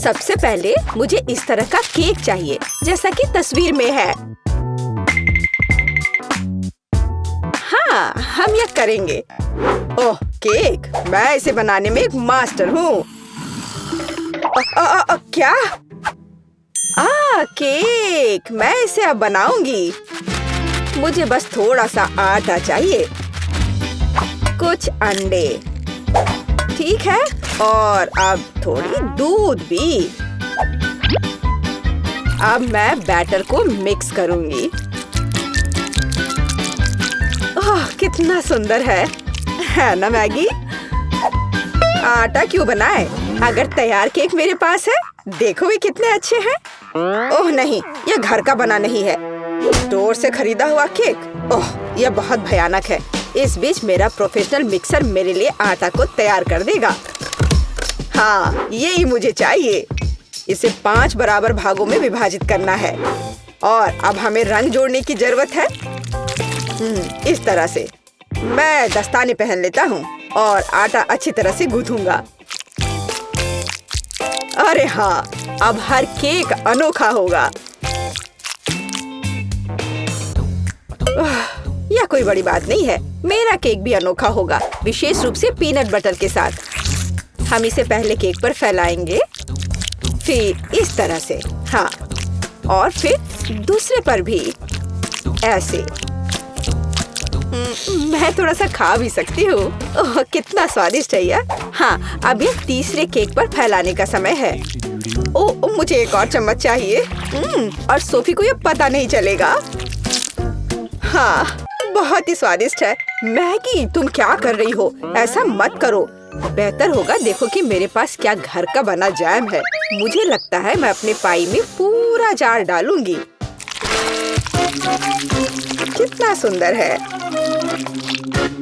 सबसे पहले मुझे इस तरह का केक चाहिए, जैसा कि तस्वीर में है। हाँ, हम यह करेंगे। ओह, केक! मैं इसे बनाने में एक मास्टर हूँ। क्या? केक! मैं इसे अब बनाऊंगी। मुझे बस थोड़ा सा आटा चाहिए, कुछ अंडे, ठीक है, और अब थोड़ी दूध भी। अब मैं बैटर को मिक्स करूंगी। ओह, कितना सुंदर है ना मैगी? आटा क्यों बनाए? अगर तैयार केक मेरे पास है, देखो ये कितने अच्छे हैं। ओह नहीं, यह घर का बना नहीं है, स्टोर से खरीदा हुआ केक। ओह, यह बहुत भयानक है। इस बीच मेरा प्रोफेशनल मिक्सर मेरे लिए आटा को तैयार कर देगा। हाँ, यही मुझे चाहिए। इसे 5 बराबर भागों में विभाजित करना है और अब हमें रंग जोड़ने की जरूरत है। इस तरह से मैं दस्ताने पहन लेता हूँ और आटा अच्छी तरह से गूंथूंगा। अरे हाँ, अब हर केक अनोखा होगा। यह कोई बड़ी बात नहीं है, मेरा केक भी अनोखा होगा, विशेष रूप से पीनट बटर के साथ। हम इसे पहले केक पर फैलाएंगे, फिर इस तरह से, हाँ, और फिर दूसरे पर भी ऐसे। मैं थोड़ा सा खा भी सकती हूँ। ओह, कितना स्वादिष्ट है यह। हाँ, अब ये तीसरे केक पर फैलाने का समय है। ओह, मुझे एक और चम्मच चाहिए। और सोफी को ये पता नहीं चलेगा। हाँ, बहुत ही स्वादिष्ट है। मैगी, तुम क्या कर रही हो? ऐसा मत करो। बेहतर होगा देखो कि मेरे पास क्या घर का बना जैम है। मुझे लगता है मैं अपने पाई में पूरा जार डालूंगी। कितना सुंदर है।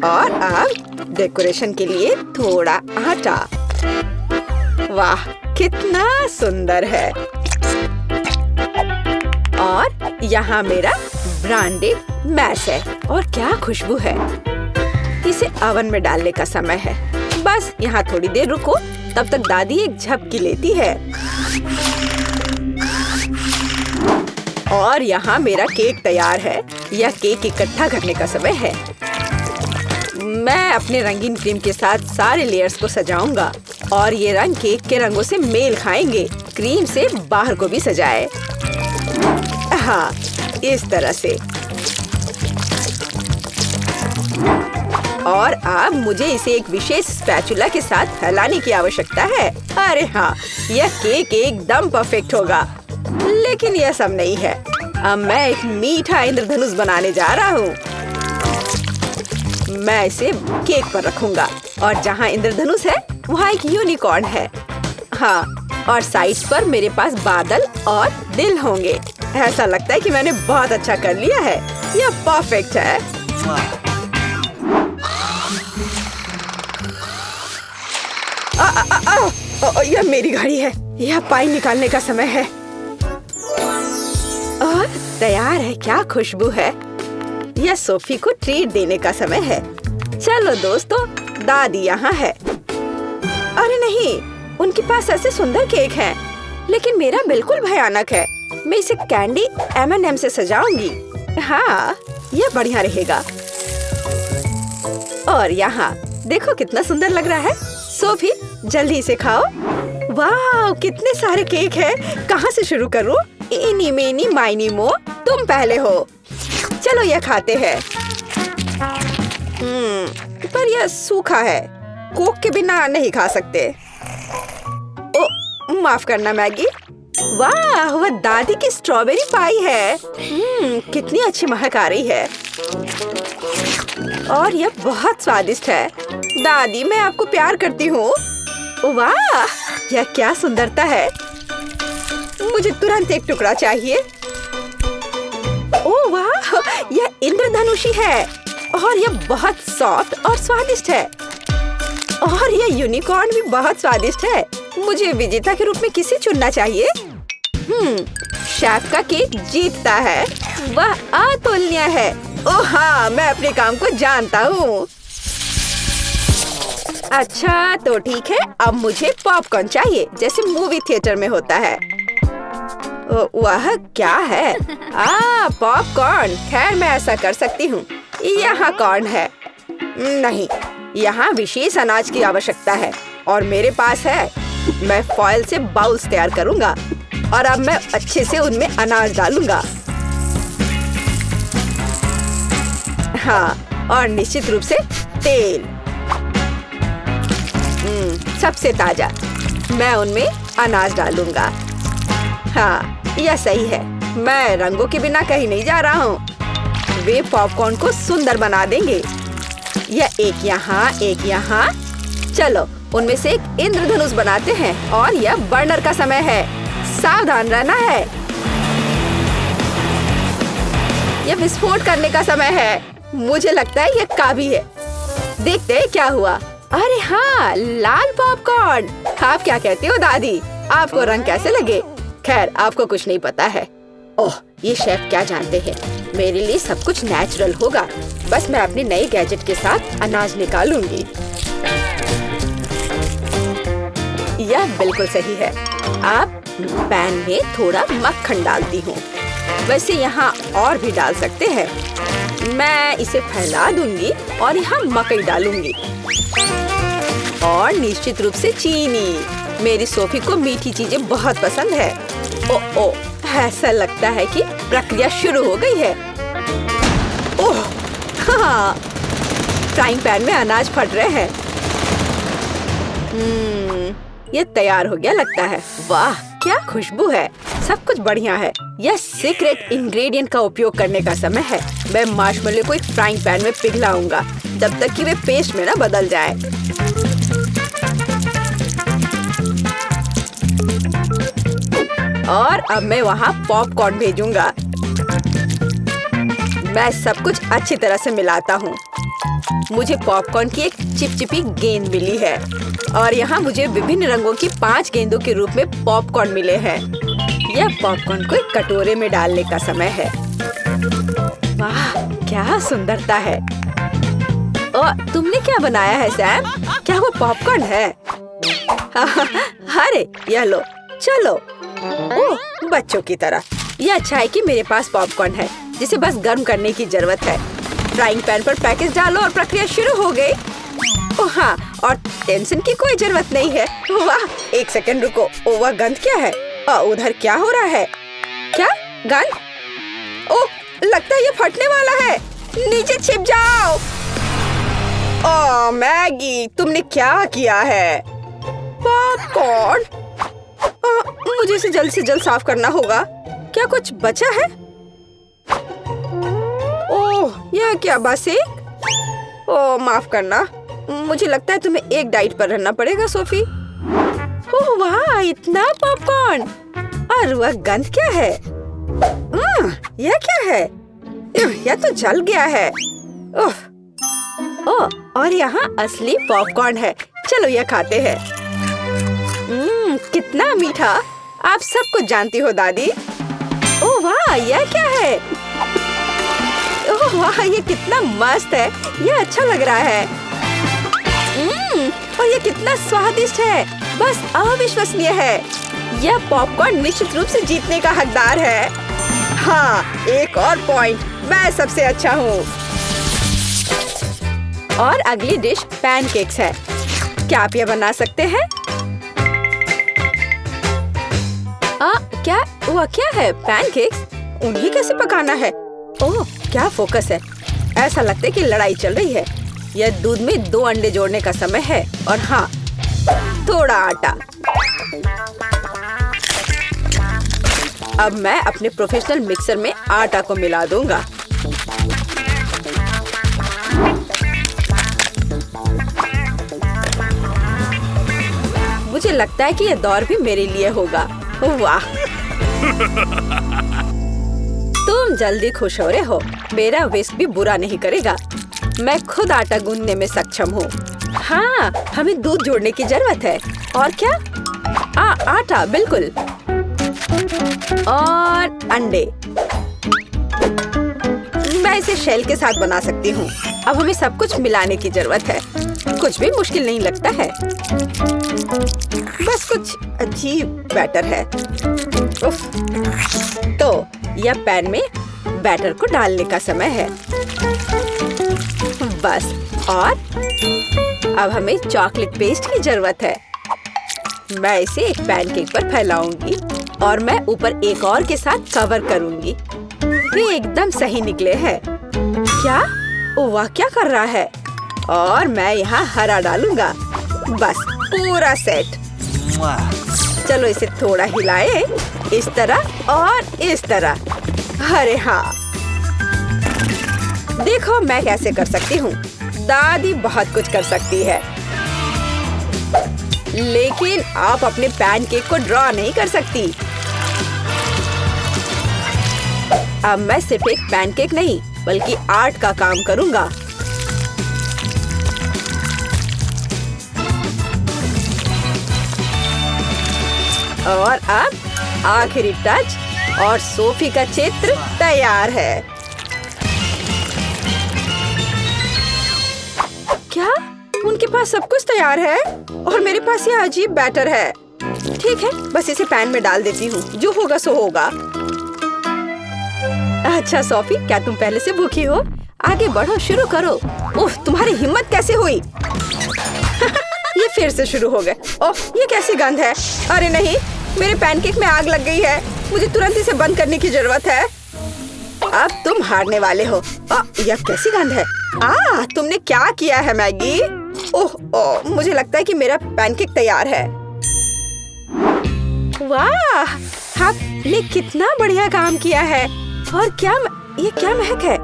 और अब डेकोरेशन के लिए थोड़ा आटा। वाह, कितना सुंदर है। और यहाँ मेरा ब्रांडेड मैश है और क्या खुशबू है। इसे ओवन में डालने का समय है। बस यहाँ थोड़ी देर रुको, तब तक दादी एक झपकी लेती है। और यहाँ मेरा केक तैयार है। यह केक इकट्ठा करने का समय है। मैं अपने रंगीन क्रीम के साथ सारे लेयर्स को सजाऊंगा और ये रंग केक के रंगों से मेल खाएंगे। क्रीम से बाहर को भी सजाए। हाँ, इस तरह से। और अब मुझे इसे एक विशेष स्पैचुला के साथ फैलाने की आवश्यकता है। अरे हाँ, यह केक एकदम परफेक्ट होगा। लेकिन यह सब नहीं है। अब मैं एक मीठा इंद्रधनुष बनाने जा रहा हूँ। मैं इसे केक पर रखूंगा और जहाँ इंद्रधनुष है वहाँ एक यूनिकॉर्न है। हाँ, और साइड्स पर मेरे पास बादल और दिल होंगे। ऐसा लगता है कि मैंने बहुत अच्छा कर लिया है। यह परफेक्ट है। यह मेरी घड़ी है। यह पाई निकालने का समय है। और तैयार है। क्या खुशबू है। यह सोफी को ट्रीट देने का समय है। चलो दोस्तों, दादी यहाँ है। अरे नहीं, उनके पास ऐसे सुंदर केक हैं, लेकिन मेरा बिल्कुल भयानक है। मैं इसे कैंडी M&M से सजाऊंगी। हाँ, यह बढ़िया रहेगा। और यहाँ देखो कितना सुंदर लग रहा है। सोफी, जल्दी इसे खाओ। वाह, कितने सारे केक हैं। कहाँ से शुरू करूँ? इनी मेनी माइनी मो, तुम पहले हो। चलो यह खाते हैं। पर यह सूखा है। कोक के बिना नहीं खा सकते। ओ, माफ करना मैगी। वाह, वह दादी की स्ट्रॉबेरी पाई है। कितनी अच्छी महक आ रही है। और यह बहुत स्वादिष्ट है। दादी, मैं आपको प्यार करती हूँ। वाह, यह क्या सुंदरता है। मुझे तुरंत एक टुकड़ा चाहिए। ओह वाह, यह इंद्रधनुषी है और यह बहुत सॉफ्ट और स्वादिष्ट है। और यह यूनिकॉर्न भी बहुत स्वादिष्ट है। मुझे विजेता के रूप में किसे चुनना चाहिए? शेफ का केक जीतता है। वह अतुलनीय है। ओह हाँ, मैं अपने काम को जानता हूँ। अच्छा तो ठीक है, अब मुझे पॉपकॉर्न चाहिए जैसे मूवी थिएटर में होता है। वह क्या है? पॉपकॉर्न। खैर मैं ऐसा कर सकती हूँ। यहाँ कौन है? नहीं, यहाँ विशेष अनाज की आवश्यकता है और मेरे पास है। मैं फॉइल से बाउल्स तैयार करूँगा और अब मैं अच्छे से उनमें अनाज डालूंगा। हाँ, और निश्चित रूप से तेल। सबसे ताजा। मैं उनमें अनाज डालूंगा। हाँ, यह सही है। मैं रंगों के बिना कहीं नहीं जा रहा हूँ। वे पॉपकॉर्न को सुंदर बना देंगे। यह एक यहाँ, एक यहाँ। चलो उनमें से एक इंद्रधनुष बनाते हैं और यह बर्नर का समय है। सावधान रहना है। यह विस्फोट करने का समय है। मुझे लगता है यह काफी है। देखते हैं क्या हुआ। अरे हाँ, लाल पॉपकॉर्न। आप क्या कहते हो दादी? आपको रंग कैसे लगे? खैर आपको कुछ नहीं पता है। ओह, ये शेफ क्या जानते हैं। मेरे लिए सब कुछ नेचुरल होगा। बस मैं अपनी नई गैजेट के साथ अनाज निकालूंगी। यह बिल्कुल सही है। अब पैन में थोड़ा मक्खन डालती हूँ। वैसे यहाँ और भी डाल सकते हैं। मैं इसे फैला दूंगी और यहाँ मकई डालूंगी और निश्चित रूप से चीनी। मेरी सोफी को मीठी चीजें बहुत पसंद है। ओ, ऐसा लगता है कि प्रक्रिया शुरू हो गई है। ओह, हाँ, फ्राइंग पैन में अनाज फट रहे हैं। ये तैयार हो गया लगता है। वाह, क्या खुशबू है। सब कुछ बढ़िया है। यह सीक्रेट इंग्रेडिएंट का उपयोग करने का समय है। मैं मार्शमेलो को एक फ्राइंग पैन में पिघलाऊंगा जब तक कि वे पेस्ट में ना बदल जाए। और अब मैं वहाँ पॉपकॉर्न भेजूंगा। मैं सब कुछ अच्छी तरह से मिलाता हूँ। मुझे पॉपकॉर्न की एक चिपचिपी गेंद मिली है और यहाँ मुझे विभिन्न रंगों की 5 गेंदों के रूप में पॉपकॉर्न मिले हैं। यह पॉपकॉर्न को एक कटोरे में डालने का समय है। वाह, क्या सुंदरता है। तुमने क्या बनाया है सैम? क्या वो पॉपकॉर्न है? अरे यह लो, चलो। ओह, बच्चों की तरह। यह अच्छा है कि मेरे पास पॉपकॉर्न है जिसे बस गर्म करने की जरूरत है। फ्राइंग पैन पर पैकेज डालो और प्रक्रिया शुरू हो गई। ओह हाँ, और टेंशन की कोई जरूरत नहीं है। वाह, एक सेकंड रुको। वह गंध क्या है? उधर क्या हो रहा है? क्या गंध? ओह, लगता है ये फटने वाला है। नीचे छिप जाओ। ओह मैगी, तुमने क्या किया है? पॉपकॉर्न। मुझे इसे जल्द से जल्द साफ करना होगा। क्या कुछ बचा है? ओह, यह क्या बस एक? ओह माफ करना। मुझे लगता है तुम्हें एक डाइट पर रहना पड़ेगा सोफी। ओह वाह, इतना पॉपकॉर्न। और वह गंध क्या है? यह क्या है? यह तो जल गया है। ओह, और यहाँ असली पॉपकॉर्न है। चलो यह खाते हैं। कितना मीठा। आप सब कुछ जानती हो दादी। ओह वाह, यह क्या है? ओह वाह, ये कितना मस्त है। यह अच्छा लग रहा है। और ये कितना स्वादिष्ट है। बस अविश्वसनीय है। यह पॉपकॉर्न निश्चित रूप से जीतने का हकदार है। हाँ, एक और पॉइंट। मैं सबसे अच्छा हूँ। और अगली डिश पैनकेक्स है। क्या आप यह बना सकते हैं? क्या वह क्या है? पैनकेक्स? उन्हें कैसे पकाना है? ओह, क्या फोकस है। ऐसा लगता है कि लड़ाई चल रही है। यह दूध में 2 अंडे जोड़ने का समय है और हाँ, थोड़ा आटा। अब मैं अपने प्रोफेशनल मिक्सर में आटा को मिला दूंगा। मुझे लगता है कि यह दौर भी मेरे लिए होगा। वाह, तुम जल्दी खुश हो रहे हो। मेरा विस्क भी बुरा नहीं करेगा। मैं खुद आटा गूंदने में सक्षम हूँ। हाँ, हमें दूध जोड़ने की जरूरत है। और क्या? आटा, बिल्कुल। और अंडे। मैं इसे शेल के साथ बना सकती हूँ। अब हमें सब कुछ मिलाने की जरूरत है। कुछ भी मुश्किल नहीं लगता है, बस कुछ अजीब बैटर है। उफ। तो यह पैन में बैटर को डालने का समय है। बस, और अब हमें चॉकलेट पेस्ट की जरूरत है। मैं इसे एक पैनकेक पर फैलाऊंगी और मैं ऊपर एक और के साथ कवर करूंगी। ये एकदम सही निकले हैं। क्या? वह क्या कर रहा है? और मैं यहाँ हरा डालूंगा। बस पूरा सेट। चलो इसे थोड़ा हिलाए, इस तरह और इस तरह। अरे हाँ, देखो मैं कैसे कर सकती हूँ। दादी बहुत कुछ कर सकती है, लेकिन आप अपने पैनकेक को ड्रॉ नहीं कर सकती। अब मैं सिर्फ एक पैनकेक नहीं बल्कि आर्ट का काम करूंगा। और अब आखिरी टच और सोफी का चित्र तैयार है। क्या? उनके पास सब कुछ तैयार है और मेरे पास यह अजीब बैटर है। ठीक है, बस इसे पैन में डाल देती हूँ। जो होगा सो होगा। अच्छा सोफी, क्या तुम पहले से भूखी हो? आगे बढ़ो, शुरू करो। ओह, तुम्हारी हिम्मत कैसे हुई? ये फिर से शुरू हो गए। ओह, ये कैसी गंध है? अरे नहीं, मेरे पैनकेक में आग लग गई है। मुझे तुरंत इसे बंद करने की जरूरत है। अब तुम हारने वाले हो। यह कैसी गंध है? तुमने क्या किया है मैगी? ओह, मुझे लगता है कि मेरा पैनकेक तैयार है। वाह, आपने कितना बढ़िया काम किया है। और ये क्या महक है?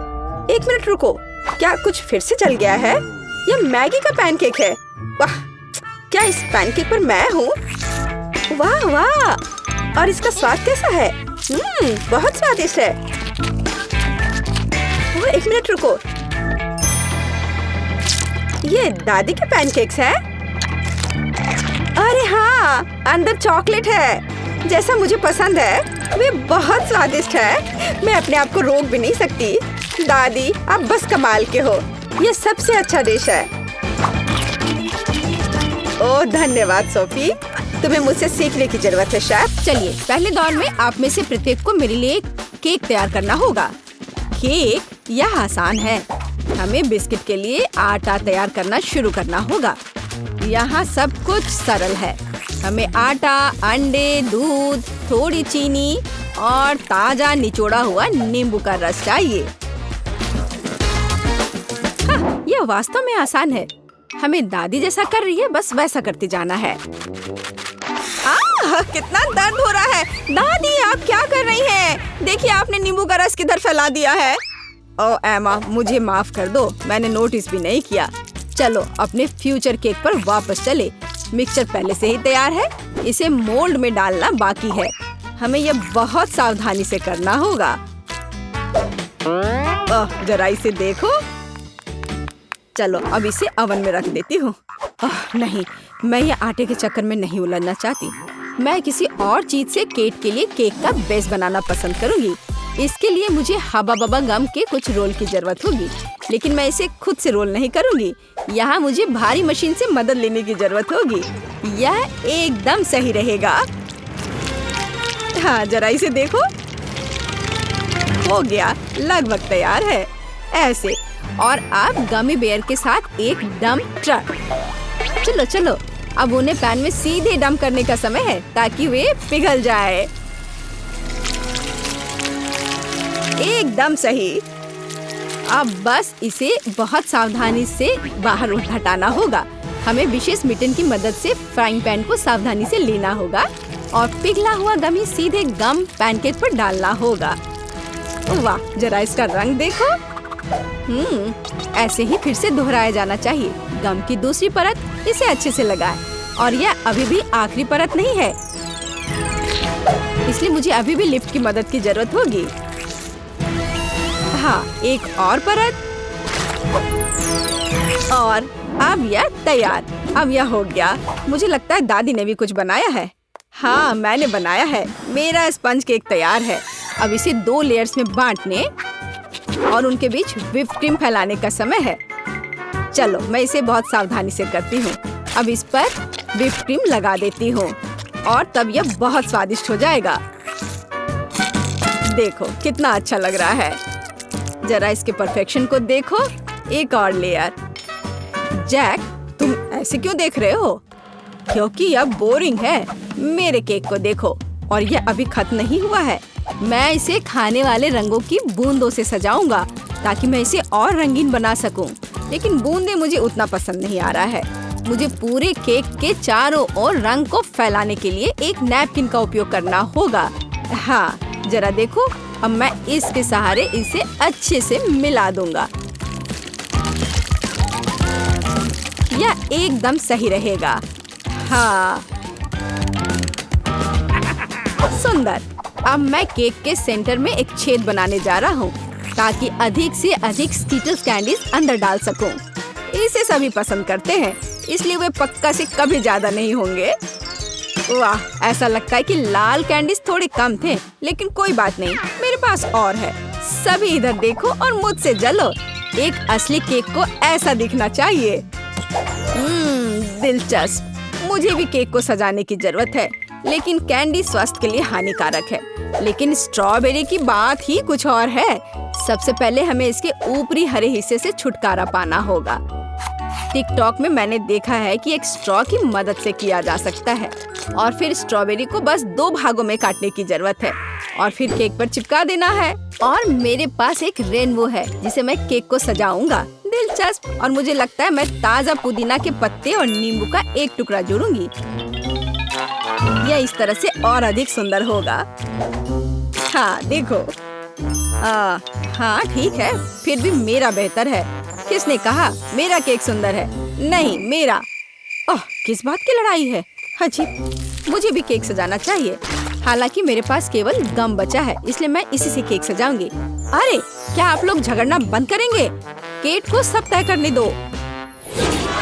एक मिनट रुको, क्या कुछ फिर से जल गया है? यह मैगी का पैनकेक है। वाह, क्या इस पैनकेक पर मैं हूँ? वाह वाह, और इसका स्वाद कैसा है? बहुत स्वादिष्ट है। एक मिनट रुको, ये दादी के पैनकेक्स हैं? अरे हाँ, अंदर चॉकलेट है, जैसा मुझे पसंद है। वे बहुत स्वादिष्ट है। मैं अपने आप को रोक भी नहीं सकती। दादी, आप बस कमाल के हो। ये सबसे अच्छा डिश है। ओह धन्यवाद सोफी, तुम्हें मुझसे सीखने की जरूरत है शेफ। चलिए, पहले दौर में आप में से प्रत्येक को मेरे लिए केक तैयार करना होगा। केक यह आसान है। हमें बिस्किट के लिए आटा तैयार करना शुरू करना होगा। यहाँ सब कुछ सरल है। हमें आटा, अंडे, दूध, थोड़ी चीनी और ताजा निचोड़ा हुआ नींबू का रस चाहिए। हाँ, यह वास्तव में आसान है। हमें दादी जैसा कर रही है, बस वैसा करते जाना है। कितना दर्द हो रहा है। दादी, आप क्या कर रही हैं? देखिए, आपने नींबू का रस किधर फैला दिया है। ओह एमा, मुझे माफ कर दो, मैंने नोटिस भी नहीं किया। चलो अपने फ्यूचर केक पर वापस चले। मिक्सचर पहले से ही तैयार है। इसे मोल्ड में डालना बाकी है। हमें यह बहुत सावधानी से करना होगा। जरा इसे देखो। चलो अब इसे ओवन में रख देती हूँ। नहीं, मैं ये आटे के चक्कर में नहीं उलझना चाहती। मैं किसी और चीज से केक के लिए केक का बेस बनाना पसंद करूँगी। इसके लिए मुझे हबा बबा गम के कुछ रोल की जरूरत होगी, लेकिन मैं इसे खुद से रोल नहीं करूँगी। यहाँ मुझे भारी मशीन से मदद लेने की जरूरत होगी। यह एकदम सही रहेगा। हाँ, जरा इसे देखो। हो गया, लगभग तैयार है। ऐसे, और अब गमी बेयर के साथ एक डंप ट्रक। चलो चलो, अब उन्हें पैन में सीधे डंप करने का समय है ताकि वे पिघल जाए। एकदम सही। अब बस इसे बहुत सावधानी से बाहर हटाना होगा। हमें विशेष मिटन की मदद से फ्राइंग पैन को सावधानी से लेना होगा और पिघला हुआ गमी सीधे गम पैनकेक पर डालना होगा। वाह, जरा इसका रंग देखो। ऐसे ही फिर से दोहराया जाना चाहिए। गम की दूसरी परत इसे अच्छे से लगाएं। और यह अभी भी आखिरी परत नहीं है, इसलिए मुझे अभी भी लिफ्ट की मदद की जरूरत होगी। हाँ, एक और परत, और अब यह तैयार। अब यह हो गया। मुझे लगता है दादी ने भी कुछ बनाया है। हाँ, मैंने बनाया है। मेरा स्पंज केक तैयार है। अब इसे 2 लेयर्स में बांटने और उनके बीच व्हिप्ड क्रीम फैलाने का समय है। चलो मैं इसे बहुत सावधानी से करती हूँ। अब इस पर व्हिप क्रीम लगा देती हूँ और तब यह बहुत स्वादिष्ट हो जाएगा। देखो कितना अच्छा लग रहा है। जरा इसके परफेक्शन को देखो। एक और लेयर। जैक, तुम ऐसे क्यों देख रहे हो? क्योंकि यह बोरिंग है। मेरे केक को देखो, और यह अभी खत्म नहीं हुआ है। मैं इसे खाने वाले रंगों की बूंदों से सजाऊंगा ताकि मैं इसे और रंगीन बना सकूं। लेकिन बूंदे मुझे उतना पसंद नहीं आ रहा है। मुझे पूरे केक के चारों ओर रंग को फैलाने के लिए एक नैपकिन का उपयोग करना होगा। हाँ, जरा देखो, अब मैं इसके सहारे इसे अच्छे से मिला दूंगा। यह एकदम सही रहेगा। हाँ, सुंदर। अब मैं केक के सेंटर में एक छेद बनाने जा रहा हूँ ताकि अधिक से अधिक स्कीटल्स कैंडीज अंदर डाल सकूं। इसे सभी पसंद करते हैं, इसलिए वे पक्का से कभी ज्यादा नहीं होंगे। वाह, ऐसा लगता है कि लाल कैंडीज थोड़े कम थे, लेकिन कोई बात नहीं, मेरे पास और है। सभी इधर देखो और मुझसे जलो। एक असली केक को ऐसा दिखना चाहिए। दिलचस्प। मुझे भी केक को सजाने की जरूरत है, लेकिन कैंडी स्वास्थ्य के लिए हानिकारक है। लेकिन स्ट्रॉबेरी की बात ही कुछ और है। सबसे पहले हमें इसके ऊपरी हरे हिस्से से छुटकारा पाना होगा। टिकटॉक में मैंने देखा है कि एक स्ट्रॉ की मदद से किया जा सकता है, और फिर स्ट्रॉबेरी को बस 2 भागों में काटने की जरूरत है और फिर केक पर चिपका देना है। और मेरे पास एक रेनबो है जिसे मैं केक को सजाऊंगा। दिलचस्प। और मुझे लगता है मैं ताजा पुदीना के पत्ते और नींबू का एक टुकड़ा जोड़ूंगी। यह इस तरह से और अधिक सुंदर होगा। हाँ देखो। हाँ ठीक है, फिर भी मेरा बेहतर है। किसने कहा मेरा केक सुंदर है? नहीं, मेरा। ओह, किस बात की लड़ाई है? अजीब। मुझे भी केक सजाना चाहिए। हालांकि मेरे पास केवल गम बचा है, इसलिए मैं इसी से केक सजाऊंगी। अरे, क्या आप लोग झगड़ना बंद करेंगे? केक को सब तय करने दो।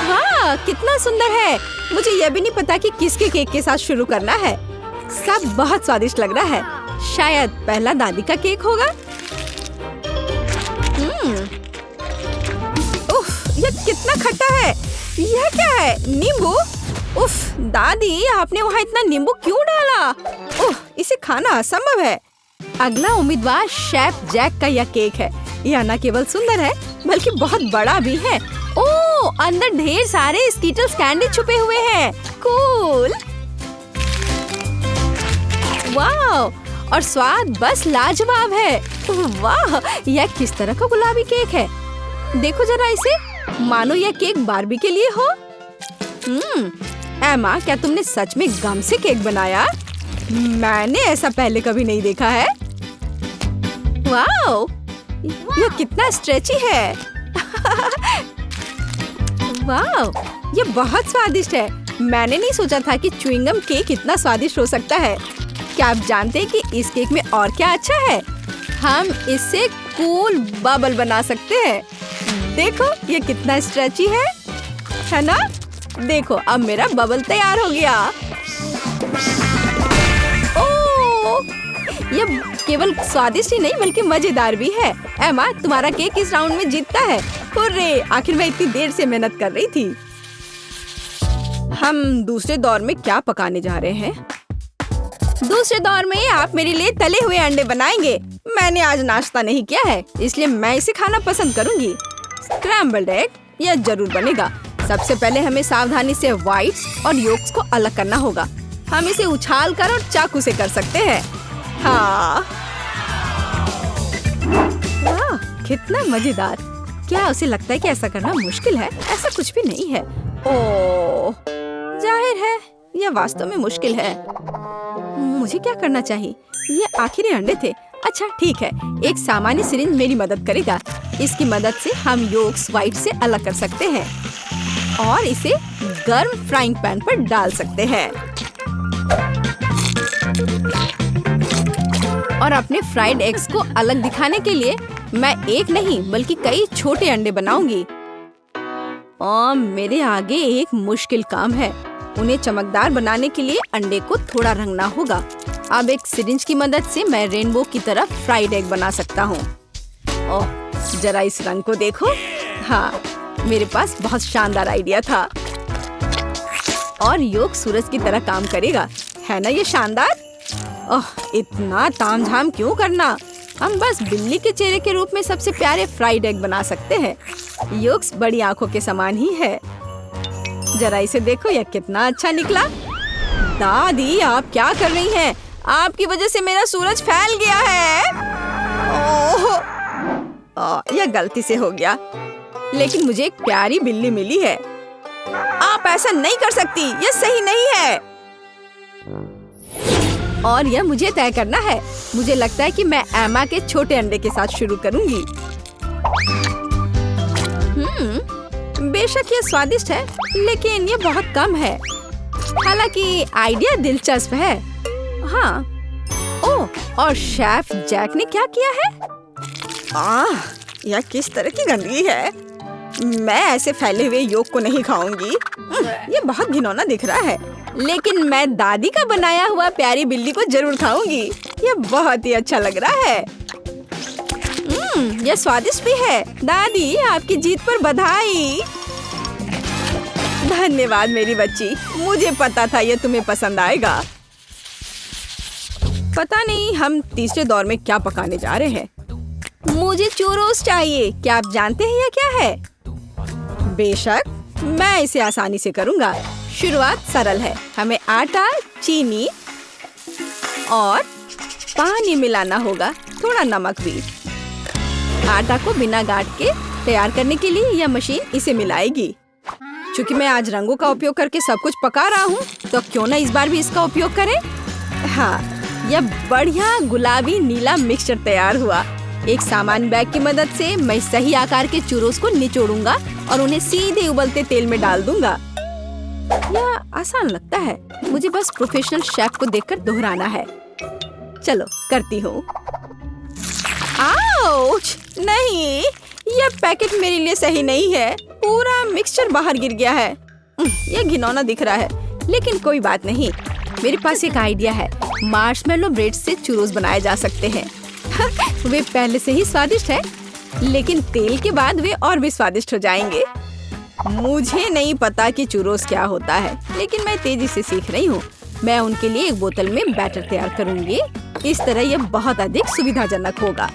वाह, कितना सुंदर है। मुझे यह भी नहीं पता कि किसके केक के साथ शुरू करना है। सब बहुत स्वादिष्ट लग रहा है। शायद पहला दादी का केक होगा। उफ, यह कितना खट्टा है। यह क्या है? नींबू? उफ, दादी, आपने वहाँ इतना नींबू क्यों डाला? उफ, इसे खाना असंभव है। अगला उम्मीदवार शेफ जैक का यह केक है। यह न केवल सुंदर है, बल्कि बहुत बड़ा भी है। ओह, अंदर ढेर सारे स्कीटल्स कैंडी छुपे हुए हैं। कूल। वाह, और स्वाद बस लाजवाब है। वाह, यह किस तरह का गुलाबी केक है। देखो जरा इसे, मानो यह केक बार्बी के लिए हो। एमा, क्या तुमने सच में गम से केक बनाया? मैंने ऐसा पहले कभी नहीं देखा है। वाह, यह कितना स्ट्रेची है। वाह, यह बहुत स्वादिष्ट है। मैंने नहीं सोचा था कि च्युइंगम केक इतना स्वादिष्ट हो सकता है। क्या आप जानते हैं कि इस केक में और क्या अच्छा है? हम इससे कूल बबल बना सकते हैं। देखो, यह कितना स्ट्रेची है ना? देखो, अब मेरा बबल तैयार हो गया। ओह, यह केवल स्वादिष्ट ही नहीं बल्कि मजेदार भी है। एमा, तुम्हारा केक इस राउंड में जीतता है। हुर्रे, आखिर मैं इतनी देर से मेहनत कर रही थी। हम दूसरे दौर में क्या पकाने जा रहे हैं? दूसरे दौर में आप मेरे लिए तले हुए अंडे बनाएंगे। मैंने आज नाश्ता नहीं किया है, इसलिए मैं इसे खाना पसंद करूंगी। स्क्रैम्बल्ड एग, यह जरूर बनेगा। सबसे पहले हमें सावधानी से व्हाइट्स और योक्स को अलग करना होगा। हम इसे उछाल कर और चाकू से कर सकते हैं। हाँ, वाह, कितना मजेदार। क्या उसे लगता है कि ऐसा करना मुश्किल है? ऐसा कुछ भी नहीं है। ओह, जाहिर है यह वास्तव में मुश्किल है। मुझे क्या करना चाहिए? ये आखिरी अंडे थे। अच्छा ठीक है, एक सामान्य सिरिंज मेरी मदद करेगा। इसकी मदद से हम योक्स व्हाइट से अलग कर सकते हैं और इसे गर्म फ्राइंग पैन पर डाल सकते हैं। और अपने फ्राइड एग्स को अलग दिखाने के लिए मैं एक नहीं बल्कि कई छोटे अंडे बनाऊंगी। और मेरे आगे एक मुश्किल काम है। उन्हें चमकदार बनाने के लिए अंडे को थोड़ा रंगना होगा। अब एक सिरिंज की मदद से मैं रेनबो की तरह फ्राइड एग बना सकता हूँ। ओह, जरा इस रंग को देखो। हाँ, मेरे पास बहुत शानदार आइडिया था। और योग सूरज की तरह काम करेगा, है ना ये शानदार? ओह, इतना तामझाम क्यों करना? हम बस बिल्ली के चेहरे के रूप में सबसे प्यारे फ्राइड एग बना सकते हैं। योग्स बड़ी आंखों के समान ही है। जरा इसे देखो, यह कितना अच्छा निकला। दादी, आप क्या कर रही हैं? आपकी वजह से मेरा सूरज फैल गया है। ओह, यह गलती से हो गया, लेकिन मुझे एक प्यारी बिल्ली मिली है। आप ऐसा नहीं कर सकती, यह सही नहीं है। और यह मुझे तय करना है। मुझे लगता है कि मैं एमा के छोटे अंडे के साथ शुरू करूंगी। बेशक यह स्वादिष्ट है, लेकिन यह बहुत कम है। हालांकि आइडिया दिलचस्प है। हाँ। ओह, और शेफ जैक ने क्या किया है? यह किस तरह की गंदगी है? मैं ऐसे फैले हुए योग को नहीं खाऊंगी। ये बहुत घिनौना दिख रहा है, लेकिन मैं दादी का बनाया हुआ प्यारी बिल्ली को जरूर खाऊंगी। ये बहुत ही अच्छा लग रहा है। यह स्वादिष्ट भी है। दादी, आपकी जीत पर बधाई। धन्यवाद मेरी बच्ची, मुझे पता था यह तुम्हें पसंद आएगा। पता नहीं हम तीसरे दौर में क्या पकाने जा रहे हैं। मुझे चूरोस चाहिए। क्या आप जानते हैं यह क्या है? बेशक, मैं इसे आसानी से करूंगा। शुरुआत सरल है। हमें आटा, चीनी और पानी मिलाना होगा, थोड़ा नमक भी। आटा को बिना गांठ के तैयार करने के लिए यह मशीन इसे मिलाएगी। क्योंकि मैं आज रंगों का उपयोग करके सब कुछ पका रहा हूँ, तो क्यों ना इस बार भी इसका उपयोग करें। हाँ, यह बढ़िया गुलाबी नीला मिक्सचर तैयार हुआ। एक सामान्य बैग की मदद से मैं सही आकार के चूरोस को निचोड़ूंगा और उन्हें सीधे उबलते तेल में डाल दूंगा। यह आसान लगता है, मुझे बस प्रोफेशनल शेफ को देखकर दोहराना है। चलो करती हूँ। आउच! नहीं, यह पैकेट मेरे लिए सही नहीं है। पूरा मिक्सचर बाहर गिर गया है। यह घिनौना दिख रहा है, लेकिन कोई बात नहीं। मेरे पास एक आइडिया है। मार्शमेलो ब्रेड से चूरोस बनाए जा सकते हैं। वे पहले से ही स्वादिष्ट है, लेकिन तेल के बाद वे और भी स्वादिष्ट हो जाएंगे। मुझे नहीं पता कि चूरोस क्या होता है, लेकिन मैं तेजी से सीख रही हूँ। मैं उनके लिए एक बोतल में बैटर तैयार करूंगी। इस तरह यह बहुत अधिक सुविधाजनक होगा।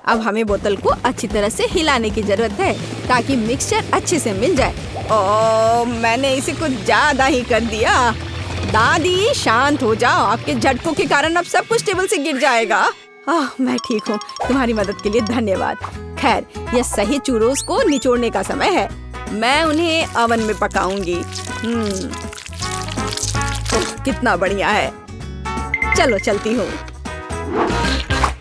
अब हमें बोतल को अच्छी तरह से हिलाने की जरूरत है, ताकि मिक्सचर अच्छे से मिल जाए। ओह, मैंने इसे कुछ ज्यादा ही कर दिया। दादी, शांत हो जाओ। आपके झटकों के कारण अब सब कुछ टेबल से गिर जाएगा। मैं ठीक हूँ। तुम्हारी मदद के लिए धन्यवाद। खैर, यह सही चूरोस को निचोड़ने का समय है। मैं उन्हें ओवन में पकाऊंगी। कितना बढ़िया है। चलो चलती हूँ।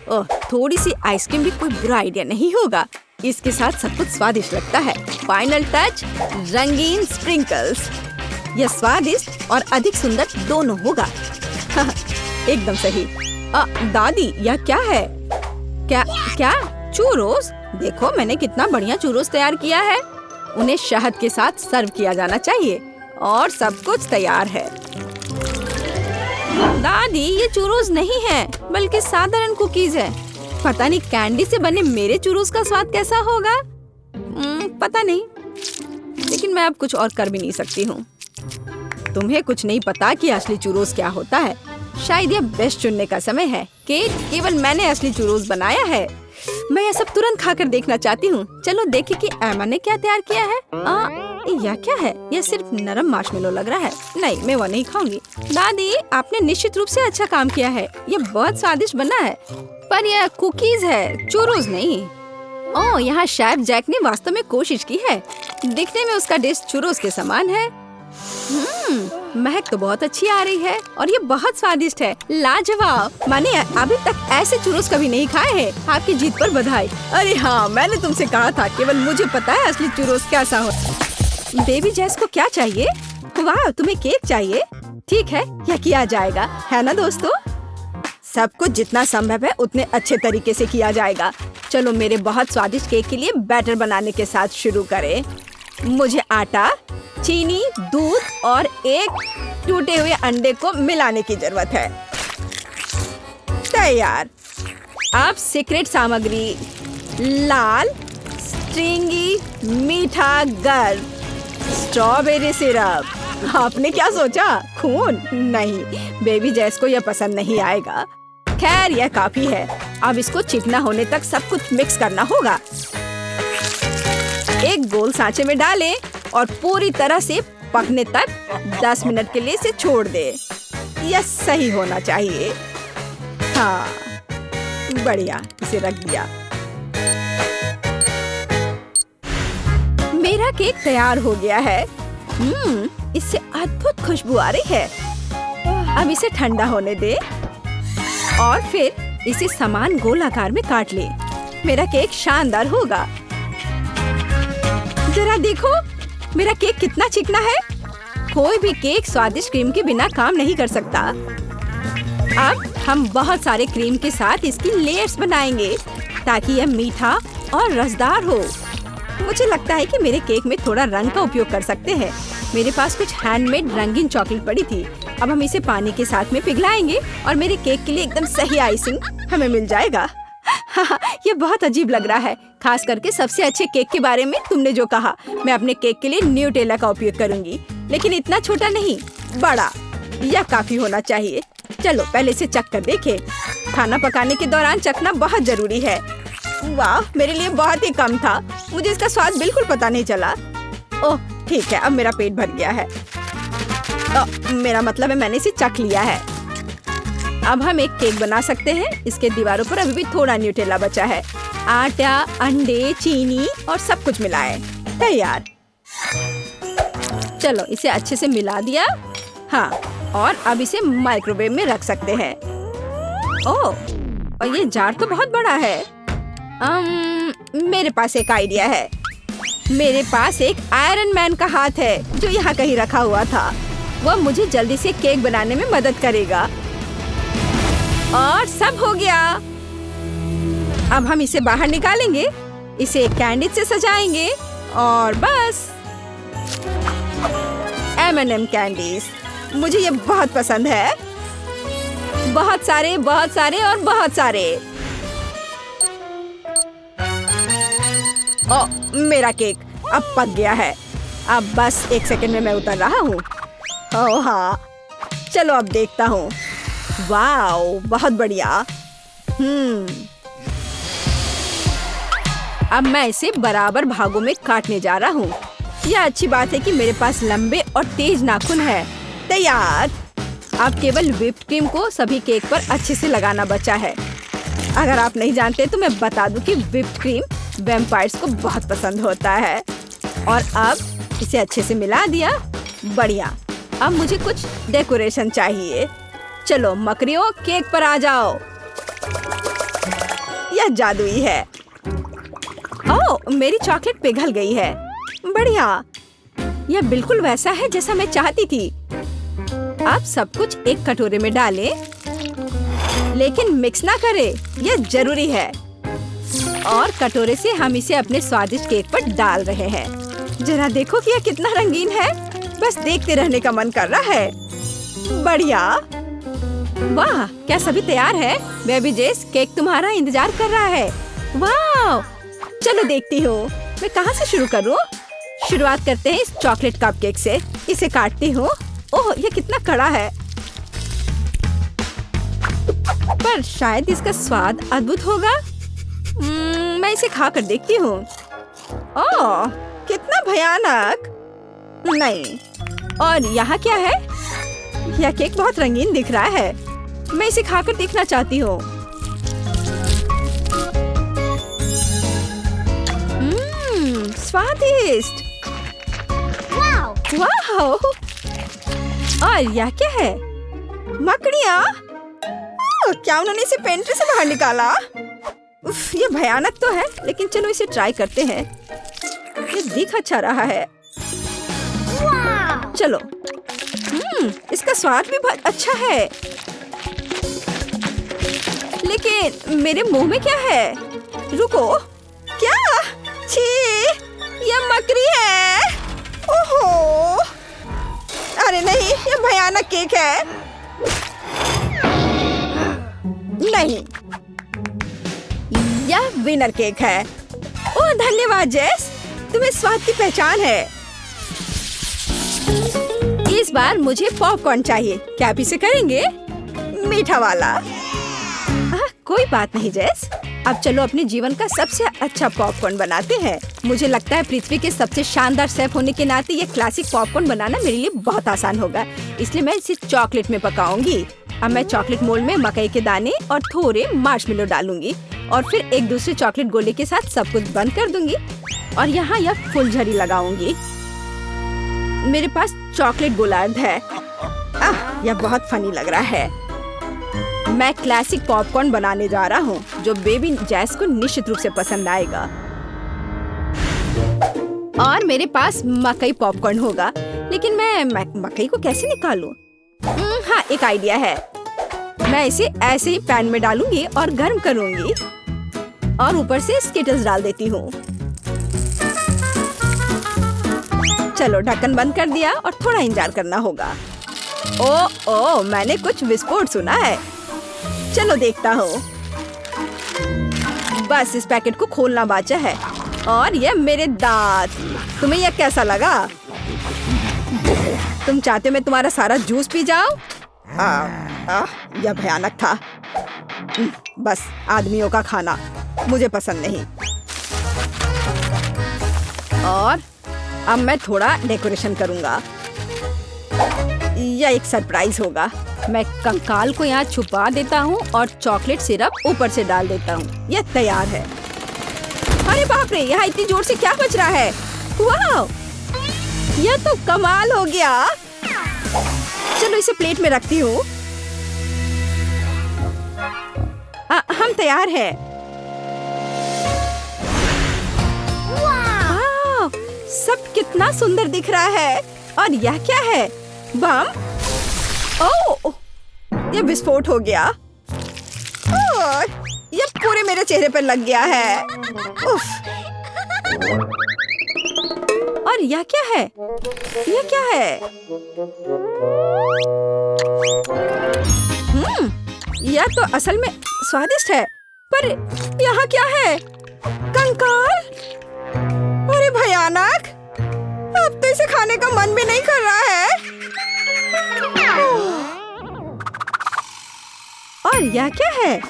ओह, थोड़ी सी आइसक्रीम भी कोई बुरा आइडिया नहीं होगा। इसके साथ सब कुछ स्वादिष्ट लगता है। फाइनल टच, रंगीन स्प्रिंकल्स। यह स्वादिष्ट और अधिक सुंदर दोनों होगा। एकदम सही। दादी, यह क्या है? क्या चूरोस? देखो, मैंने कितना बढ़िया चूरोस तैयार किया है। उन्हें शहद के साथ सर्व किया जाना चाहिए और सब कुछ तैयार है। दादी, ये चूरोस नहीं है, बल्कि साधारण कुकीज है। पता नहीं कैंडी से बने मेरे चूरोस का स्वाद कैसा होगा। पता नहीं, लेकिन मैं अब कुछ और कर भी नहीं सकती हूँ। तुम्हें कुछ नहीं पता कि असली चूरोस क्या होता है। शायद यह बेस्ट चुनने का समय है। केवल मैंने असली चूरोस बनाया है। मैं यह सब तुरंत खाकर देखना चाहती हूँ। चलो देखें कि एमा ने क्या तैयार किया है। यह क्या है? यह सिर्फ नरम मार्शमेलो लग रहा है। नहीं, मैं वो नहीं खाऊंगी। दादी, आपने निश्चित रूप से अच्छा काम किया है। यह बहुत स्वादिष्ट बना है, पर यह कुकीज है, चूरोस नहीं। ओह, यहाँ शेफ जैक ने वास्तव में कोशिश की है। दिखने में उसका डिश चूरोस के समान है। महक तो बहुत अच्छी आ रही है और ये बहुत स्वादिष्ट है। लाजवाब। मैंने अभी तक ऐसे चूरोस कभी नहीं खाए हैं। आपकी जीत पर बधाई। अरे हाँ, मैंने तुमसे कहा था, केवल मुझे पता है असली चूरोस कैसा हो। बेबी जेस को क्या चाहिए? वाह, तुम्हें केक चाहिए? ठीक है, यह किया जाएगा, है ना दोस्तों? सब कुछ जितना संभव है उतने अच्छे तरीके से किया जाएगा। चलो मेरे बहुत स्वादिष्ट केक के लिए बैटर बनाने के साथ शुरू करें। मुझे आटा, चीनी, दूध और एक टूटे हुए अंडे को मिलाने की जरूरत है। तैयार। अब सीक्रेट सामग्री, लाल स्ट्रिंगी मीठा गर्व स्ट्रॉबेरी सिरप। आपने क्या सोचा, खून? नहीं, बेबी जेस को यह पसंद नहीं आएगा। खैर यह काफी है। अब इसको चिकना होने तक सब कुछ मिक्स करना होगा। एक गोल सांचे में डालें और पूरी तरह से पकने तक 10 मिनट के लिए इसे छोड़ दे। यह सही होना चाहिए। हाँ बढ़िया, इसे रख दिया। मेरा केक तैयार हो गया है। इससे अद्भुत खुशबू आ रही है। अब इसे ठंडा होने दे और फिर इसे समान गोल आकार में काट ले। मेरा केक शानदार होगा। जरा देखो मेरा केक कितना चिकना है। कोई भी केक स्वादिष्ट क्रीम के बिना काम नहीं कर सकता। अब हम बहुत सारे क्रीम के साथ इसकी लेयर्स बनाएंगे ताकि यह मीठा और रसदार हो। मुझे लगता है कि मेरे केक में थोड़ा रंग का उपयोग कर सकते हैं। मेरे पास कुछ हैंडमेड रंगीन चॉकलेट पड़ी थी। अब हम इसे पानी के साथ में पिघलाएंगे और मेरे केक के लिए एकदम सही आइसिंग हमें मिल जाएगा। ये बहुत अजीब लग रहा है, खास करके सबसे अच्छे केक के बारे में तुमने जो कहा। मैं अपने केक के लिए न्यूटेला का उपयोग करूंगी, लेकिन इतना छोटा नहीं, बड़ा। यह काफी होना चाहिए। चलो पहले इसे चख कर देखें। खाना पकाने के दौरान चखना बहुत जरूरी है। वाह, मेरे लिए बहुत ही कम था। मुझे इसका स्वाद बिल्कुल पता नहीं चला। ओह ठीक है, अब मेरा पेट भर गया है। मेरा मतलब है मैंने इसे चख लिया है। अब हम एक केक बना सकते हैं। इसके दीवारों पर अभी भी थोड़ा न्यूटेला बचा है। आटा, अंडे, चीनी और सब कुछ मिलाएं। तैयार। चलो इसे अच्छे से मिला दिया। हाँ, और अब इसे माइक्रोवेव में रख सकते हैं। ओह, और ये जार तो बहुत बड़ा है। मेरे पास एक आइडिया है। मेरे पास एक आयरन मैन का हाथ है जो यहाँ कहीं रखा हुआ था। वह मुझे जल्दी से केक बनाने में मदद करेगा। और सब हो गया। अब हम इसे बाहर निकालेंगे, इसे एक कैंडी से सजाएंगे और बस। M&M कैंडीज, मुझे ये बहुत पसंद है। बहुत सारे, बहुत सारे और बहुत सारे। ओ, मेरा केक अब पक गया है। अब बस 1 सेकंड में मैं उतर रहा हूँ। ओह हाँ, चलो अब देखता हूँ। वाओ, बहुत बढ़िया। अब मैं इसे बराबर भागों में काटने जा रहा हूँ। यह अच्छी बात है कि मेरे पास लंबे और तेज नाखून है। तैयार। अब केवल व्हिप्ड क्रीम को सभी केक पर अच्छे से लगाना बचा है। अगर आप नहीं जानते तो मैं बता दूं कि व्हिप्ड क्रीम वैम्पायर्स को बहुत पसंद होता है। और अब इसे अच्छे से मिला दिया। बढ़िया। अब मुझे कुछ डेकोरेशन चाहिए। चलो मकड़ियों, केक पर आ जाओ। यह जादुई है। ओह, मेरी चॉकलेट पिघल गई है। बढ़िया, यह बिल्कुल वैसा है जैसा मैं चाहती थी। अब सब कुछ एक कटोरे में डालें, लेकिन मिक्स ना करें, यह जरूरी है। और कटोरे से हम इसे अपने स्वादिष्ट केक पर डाल रहे हैं। जरा देखो कि यह कितना रंगीन है। बस देखते रहने का मन कर रहा है। बढ़िया। वाह, क्या सभी तैयार है? बेबी जेस, केक तुम्हारा इंतजार कर रहा है। वाह, चलो देखती हूँ मैं कहाँ से शुरू करूँ। शुरुआत करते हैं इस चॉकलेट कपकेक से। इसे काटती हूँ। ओह, ये कितना कड़ा है, पर शायद इसका स्वाद अद्भुत होगा। मैं इसे खा कर देखती हूँ। ओह, कितना भयानक। नहीं। और यहाँ क्या है? यह केक बहुत रंगीन दिख रहा है। मैं इसे खाकर देखना चाहती हूँ। स्वादिष्ट। वाह! और यह क्या है? मकड़ियाँ? क्या उन्होंने इसे पेंट्री से बाहर निकाला? उफ, ये भयानक तो है, लेकिन चलो इसे ट्राई करते हैं। ये दिख अच्छा रहा है। चलो। इसका स्वाद भी बहुत अच्छा है। लेकिन मेरे मुंह में क्या है? रुको, क्या? छी, ये मकड़ी है। ओहो! अरे नहीं, ये भयानक केक है। नहीं, यह विनर केक है। ओह धन्यवाद जेस, तुम्हें स्वाद की पहचान है। इस बार मुझे पॉपकॉर्न चाहिए। क्या आप इसे करेंगे? मीठा वाला। कोई बात नहीं जेस। अब चलो अपने जीवन का सबसे अच्छा पॉपकॉर्न बनाते हैं। मुझे लगता है पृथ्वी के सबसे शानदार शेफ होने के नाते ये क्लासिक पॉपकॉर्न बनाना मेरे लिए बहुत आसान होगा, इसलिए मैं इसे चॉकलेट में पकाऊंगी। अब मैं चॉकलेट मोल्ड में मकई के दाने और थोड़े मार्शमेलो डालूंगी और फिर एक दूसरे चॉकलेट गोले के साथ सब कुछ बंद कर दूंगी और यहाँ यह फुलझड़ी लगाऊंगी। मेरे पास चॉकलेट गोलार्ध है। यह बहुत फनी लग रहा है। मैं क्लासिक पॉपकॉर्न बनाने जा रहा हूँ जो बेबी जैस को निश्चित रूप से पसंद आएगा। और मेरे पास मकई पॉपकॉर्न होगा, लेकिन मैं मकई को कैसे निकालूं? हाँ, एक आइडिया है। मैं इसे ऐसे ही पैन में डालूंगी और गर्म करूंगी और ऊपर से स्किटल्स डाल देती हूँ। चलो ढक्कन बंद कर दिया और थोड़ा इंतजार करना होगा। ओ, मैंने कुछ विस्फोट सुना है। चलो देखता हूँ। बस इस पैकेट को खोलना बाचा है और ये मेरे दांत। तुम्हें यह कैसा लगा? तुम चाहते मैं तुम्हारा सारा जूस पी जाऊं? यह भयानक था। बस आदमियों का खाना मुझे पसंद नहीं। और अब मैं थोड़ा डेकोरेशन करूंगा। यह एक सरप्राइज होगा। मैं कंकाल को यहाँ छुपा देता हूँ और चॉकलेट सिरप ऊपर से डाल देता हूँ। यह तैयार है। अरे बाप रे, यहाँ इतनी जोर से क्या बज रहा है? वाह, यह तो कमाल हो गया। चलो इसे प्लेट में रखती हूँ। हम तैयार हैं। सब कितना सुंदर दिख रहा है। और यह क्या है? बम? ओह, यह विस्फोट हो गया। यह पूरे मेरे चेहरे पर लग गया है। उफ। और यह क्या है? यह क्या है? यह तो असल में स्वादिष्ट है, पर यहाँ क्या है? कंकाल? अरे भयानक! अब तो इसे खाने का मन भी नहीं कर रहा है। और यह क्या है?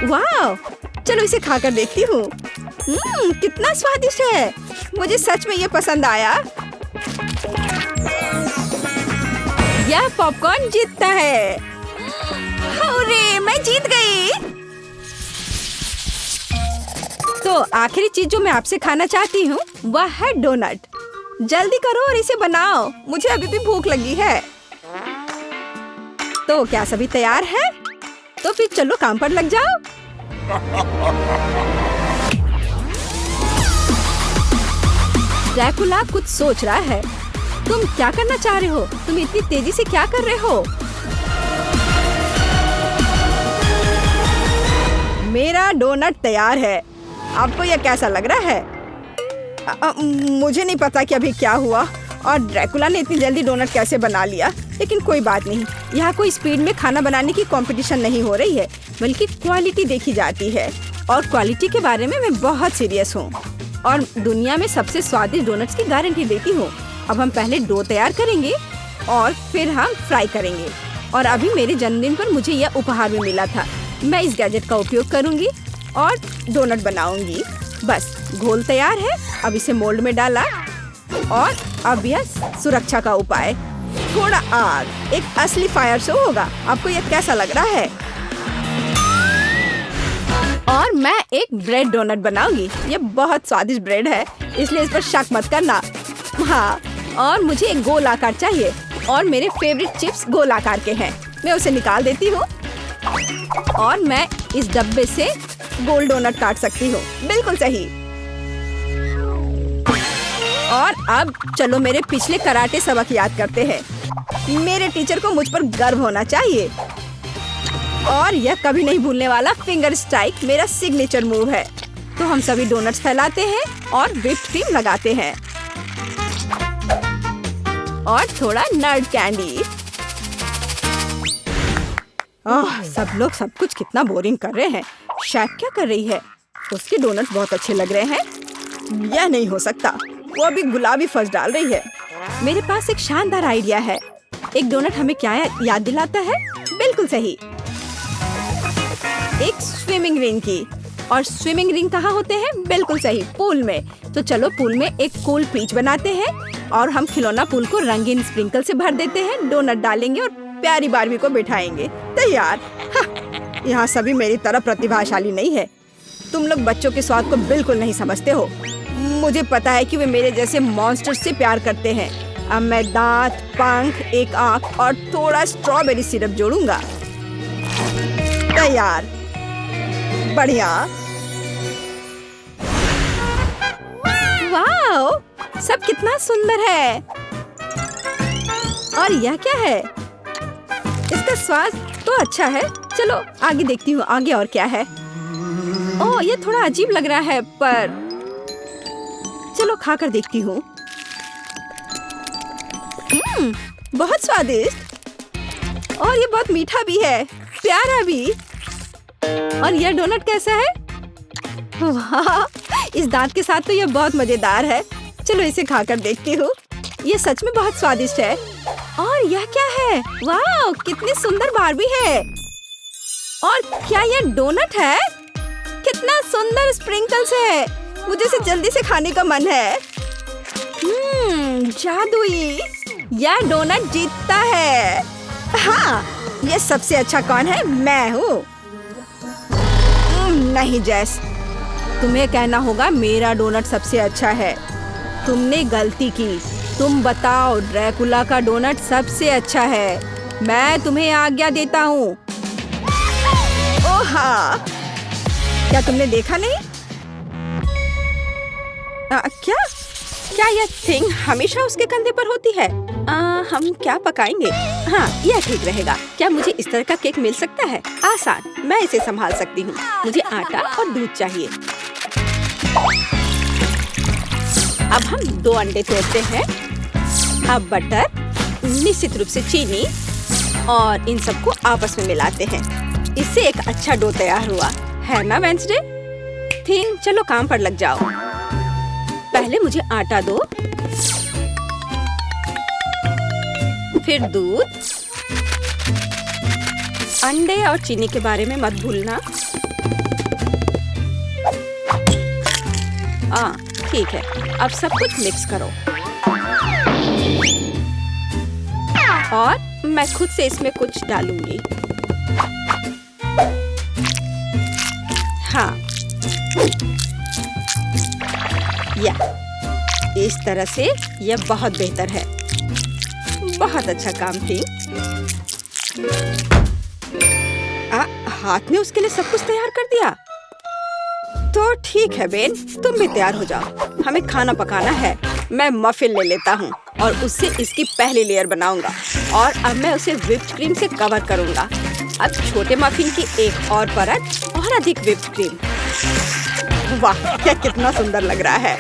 वाह! चलो इसे खाकर देखती हूँ। कितना स्वादिष्ट है। मुझे सच में ये पसंद आया। यह पॉपकॉर्न जीतता है। अरे मैं जीत गई। तो आखिरी चीज जो मैं आपसे खाना चाहती हूँ वह है डोनट। जल्दी करो और इसे बनाओ, मुझे अभी भी भूख लगी है। तो क्या सभी तैयार है? तो फिर चलो काम पर लग जाओ। ड्रैकुला कुछ सोच रहा है। तुम क्या करना चाह रहे हो? तुम इतनी तेजी से क्या कर रहे हो? मेरा डोनट तैयार है। आपको यह कैसा लग रहा है? मुझे नहीं पता कि अभी क्या हुआ और ड्रैकुला ने इतनी जल्दी डोनट कैसे बना लिया, लेकिन कोई बात नहीं। यहाँ कोई स्पीड में खाना बनाने की कंपटीशन नहीं हो रही है, बल्कि क्वालिटी देखी जाती है। और क्वालिटी के बारे में मैं बहुत सीरियस हूँ और दुनिया में सबसे स्वादिष्ट डोनट्स की गारंटी देती हूँ। अब हम पहले डो तैयार करेंगे और फिर हम फ्राई करेंगे। और अभी मेरे जन्मदिन पर मुझे यह उपहार भी मिला था। मैं इस गैजेट का उपयोग करूंगी और डोनट बनाऊंगी। बस घोल तैयार है। अब इसे मोल्ड में डाला और अब यह सुरक्षा का उपाय, थोड़ा आग, एक असली फायर शो होगा। आपको यह कैसा लग रहा है? और मैं एक ब्रेड डोनट बनाऊंगी। यह बहुत स्वादिष्ट ब्रेड है, इसलिए इस पर शक मत करना। हाँ, और मुझे एक गोल आकार चाहिए और मेरे फेवरेट चिप्स गोल आकार के हैं। मैं उसे निकाल देती हूँ और मैं इस डब्बे से गोल डोनट काट सकती हूँ। बिल्कुल सही। और अब चलो मेरे पिछले कराटे सबक याद करते हैं। मेरे टीचर को मुझ पर गर्व होना चाहिए। और यह कभी नहीं भूलने वाला फिंगर स्ट्राइक मेरा सिग्नेचर मूव है। तो हम सभी डोनट्स फैलाते हैं और व्हिप्ड क्रीम लगाते हैं और थोड़ा नट कैंडी। सब लोग सब कुछ कितना बोरिंग कर रहे हैं। शेफ क्या कर रही है? उसके डोनट्स बहुत अच्छे लग रहे हैं। यह नहीं हो सकता, वो अभी गुलाबी फर्स्ट डाल रही है। मेरे पास एक शानदार आइडिया है। एक डोनट हमें क्या याद दिलाता है? बिल्कुल सही, एक स्विमिंग रिंग की। और स्विमिंग रिंग कहाँ होते हैं? बिल्कुल सही, पूल में। तो चलो पूल में एक कूल पिच बनाते हैं और हम खिलौना पूल को रंगीन स्प्रिंकल से भर देते हैं, डोनट डालेंगे और प्यारी बारबी को बिठाएंगे। तैयार। यहाँ सभी मेरी तरह प्रतिभाशाली नहीं है। तुम लोग बच्चों के स्वाद को बिल्कुल नहीं समझते हो। मुझे पता है कि वे मेरे जैसे मॉन्स्टर से प्यार करते हैं। अब मैं दांत, पंख, एक आंख और थोड़ा स्ट्रॉबेरी सिरप जोड़ूंगा। तैयार। बढ़िया। वाओ, सब कितना सुंदर है। और यह क्या है? इसका स्वाद तो अच्छा है। चलो आगे देखती हूँ, आगे और क्या है। ओह, ये थोड़ा अजीब लग रहा है, पर चलो खाकर देखती हूँ। बहुत स्वादिष्ट और ये बहुत मीठा भी है, प्यारा भी। और यह डोनट कैसा है? वाह, इस दांत के साथ तो यह बहुत मजेदार है। चलो इसे खाकर देखती हूँ। ये सच में बहुत स्वादिष्ट है। और यह क्या है? वाह, कितनी सुंदर बारबी है। और क्या यह डोनट है? कितना सुंदर स्प्रिंकल्स है। मुझे इसे जल्दी से खाने का मन है। जादुई। यह डोनट जीतता है। हाँ, ये सबसे अच्छा कौन है? मैं हूँ। नहीं जैस, तुम्हें कहना होगा मेरा डोनट सबसे अच्छा है। तुमने गलती की। तुम बताओ, ड्रैकुला का डोनट सबसे अच्छा है। मैं तुम्हें आज्ञा देता हूँ। ओह हाँ, क्या तुमने देखा नहीं? क्या यह थिंग हमेशा उसके कंधे पर होती है? हम क्या पकाएंगे? हाँ, यह ठीक रहेगा। क्या मुझे इस तरह का केक मिल सकता है? आसान, मैं इसे संभाल सकती हूँ। मुझे आटा और दूध चाहिए। अब हम 2 अंडे तोड़ते हैं। अब बटर, निश्चित रूप से चीनी और इन सबको आपस में मिलाते हैं। इससे एक अच्छा डो तैयार हुआ है ना वेंसडे? थिंग, चलो काम पर लग जाओ। पहले मुझे आटा दो, फिर दूध, अंडे और चीनी के बारे में मत भूलना। ठीक है, अब सब कुछ मिक्स करो। और मैं खुद से इसमें कुछ डालूंगी। हाँ, या इस तरह से यह बहुत बेहतर है। बहुत अच्छा काम थी। हाथ ने उसके लिए सब कुछ तैयार कर दिया। तो ठीक है बेन, तुम भी तैयार हो जाओ। हमें खाना पकाना है। मैं मफिन ले लेता हूँ और उससे इसकी पहली लेयर बनाऊंगा। और अब मैं उसे व्हिप्ड क्रीम से कवर करूंगा। अब छोटे मफिन की एक और परत और अधिक व्हिप्ड क्रीम। वाह, क्या कितना सुंदर लग रहा है।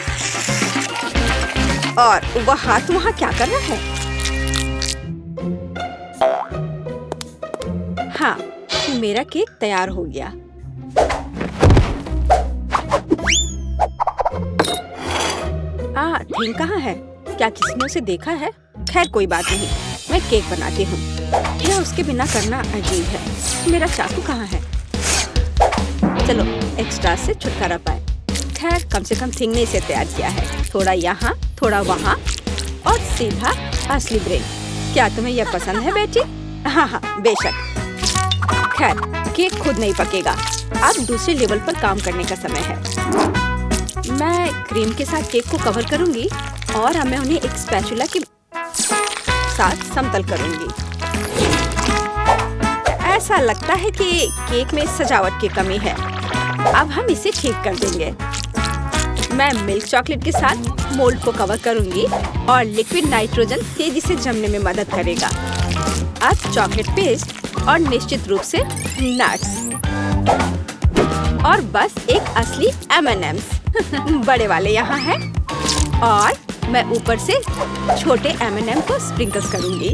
और वह हाथ वहाँ क्या कर रहा है? हाँ, मेरा केक तैयार हो गया। थिंग कहाँ है? क्या किसी ने उसे देखा है? खैर कोई बात नहीं, मैं केक बनाती हूँ। यह उसके बिना करना अजीब है। मेरा चाकू कहाँ है? चलो एक्स्ट्रा से छुटकारा पाए। खैर कम से कम थिंग ने इसे तैयार किया है। थोड़ा यहाँ, थोड़ा वहाँ और सीधा असली ब्रेड। क्या तुम्हें यह पसंद है बेटी? हाँ, बेशक। खैर केक खुद नहीं पकेगा। अब दूसरे लेवल पर काम करने का समय है। मैं क्रीम के साथ केक को कवर करूंगी और मैं उन्हें एक स्पैचुला के साथ समतल करूंगी। ऐसा लगता है कि केक में सजावट की कमी है। अब हम इसे ठीक कर देंगे। मैं मिल्क चॉकलेट के साथ मोल्ड को कवर करूंगी और लिक्विड नाइट्रोजन तेजी से जमने में मदद करेगा। अब चॉकलेट पेस्ट और निश्चित रूप से नट्स और बस एक असली M&M's बड़े वाले यहाँ हैं। और मैं ऊपर से छोटे M&M को स्प्रिंकल्स करूंगी।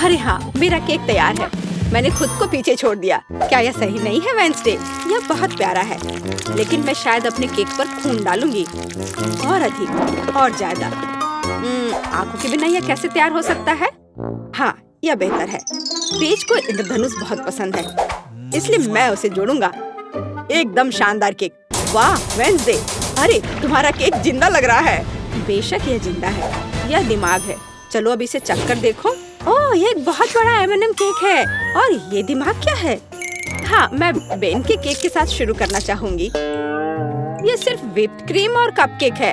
अरे हाँ, मेरा केक तैयार है। मैंने खुद को पीछे छोड़ दिया। क्या यह सही नहीं है वेंसडे? यह बहुत प्यारा है, लेकिन मैं शायद अपने केक पर खून डालूंगी, और अधिक और ज्यादा। आंखों के बिना यह कैसे तैयार हो सकता है? हाँ, यह बेहतर है। पेज को इंद्रधनुष बहुत पसंद है, इसलिए मैं उसे जोड़ूंगा। एकदम शानदार केक। वाह वेंसडे, अरे तुम्हारा केक जिंदा लग रहा है। बेशक यह जिंदा है, यह दिमाग है। चलो अब इसे चख कर देखो। ओह, यह एक बहुत बड़ा M&M केक है, और ये दिमाग क्या है? हाँ, मैं बेन के केक के साथ शुरू करना चाहूंगी। यह सिर्फ व्हिप्ड क्रीम और कपकेक है।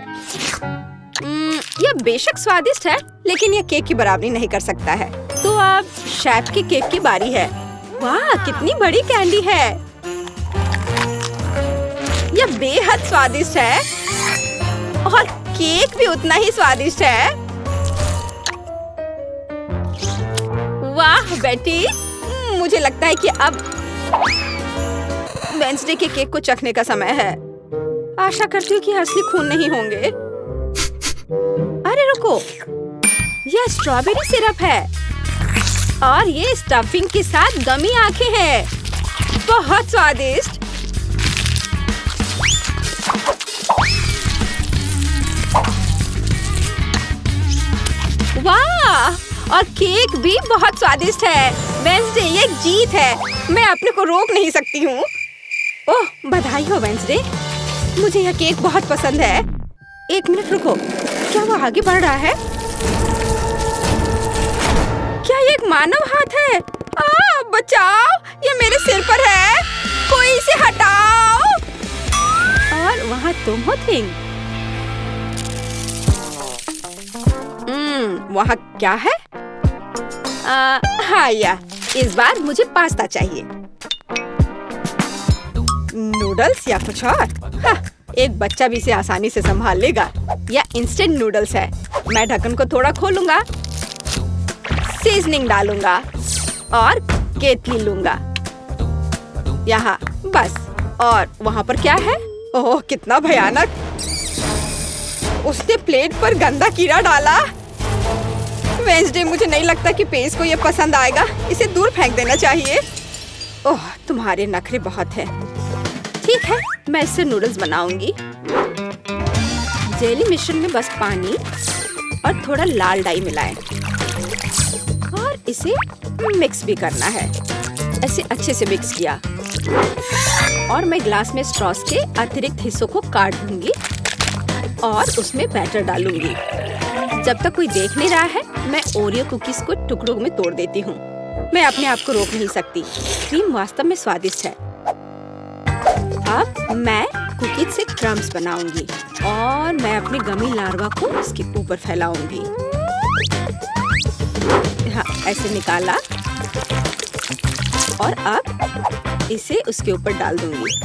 यह बेशक स्वादिष्ट है, लेकिन यह केक की बराबरी नहीं कर सकता है। तो अब शेफ के केक की बारी है। वाह, कितनी बड़ी कैंडी है। यह बेहद स्वादिष्ट है, और केक भी उतना ही स्वादिष्ट है। वाह बेटी, मुझे लगता है कि अब वेंसडे के केक को चखने का समय है। आशा करती हूँ कि असली खून नहीं होंगे। अरे रुको, यह स्ट्रॉबेरी सिरप है, और ये स्टफिंग के साथ गमी आंखें हैं। बहुत स्वादिष्ट। वाह, और केक भी बहुत स्वादिष्ट है। वेंसडे, ये एक जीत है। मैं अपने को रोक नहीं सकती हूँ। ओह, बधाई हो वेंसडे, मुझे यह केक बहुत पसंद है। एक मिनट रुको, क्या वो आगे बढ़ रहा है? क्या ये एक मानव हाथ है? बचाओ, ये मेरे सिर पर है, कोई इसे हटाओ। और वहाँ तुम हो थिंग। वहाँ क्या है? हाँ, इस बार मुझे पास्ता चाहिए। नूडल्स या कुछ और? हाँ, एक बच्चा भी इसे आसानी से संभाल लेगा। यह इंस्टेंट नूडल्स है। मैं ढक्कन को थोड़ा खोलूंगा, सीजनिंग डालूंगा और केतली लूंगा। यहाँ बस। और वहाँ पर क्या है? ओह, कितना भयानक! उसने प्लेट पर गंदा कीड़ा डाला। वेंसडे, मुझे नहीं लगता कि पेज को ये पसंद आएगा। इसे दूर फेंक देना चाहिए। ओह, तुम्हारे नखरे बहुत हैं। ठीक है, मैं इससे नूडल्स बनाऊंगी। जेली मिश्रण में बस पानी और थोड़ा लाल डाई मिलाएं, और इसे मिक्स भी करना है। ऐसे अच्छे से मिक्स किया, और मैं ग्लास में स्ट्रॉस के अतिरिक्त हिस्सों को काट दूंगी और उसमें बैटर डालूंगी। जब तक कोई देख नहीं रहा है, मैं ओरियो कुकीज को टुकड़ों में तोड़ देती हूँ। मैं अपने आप को रोक नहीं सकती। क्रीम वास्तव में स्वादिष्ट है। अब मैं कुकीज से क्रम्स बनाऊंगी, और मैं अपने गमी लार्वा को इसके ऊपर फैलाऊंगी। हाँ, ऐसे निकाला, और अब इसे उसके ऊपर डाल दूंगी,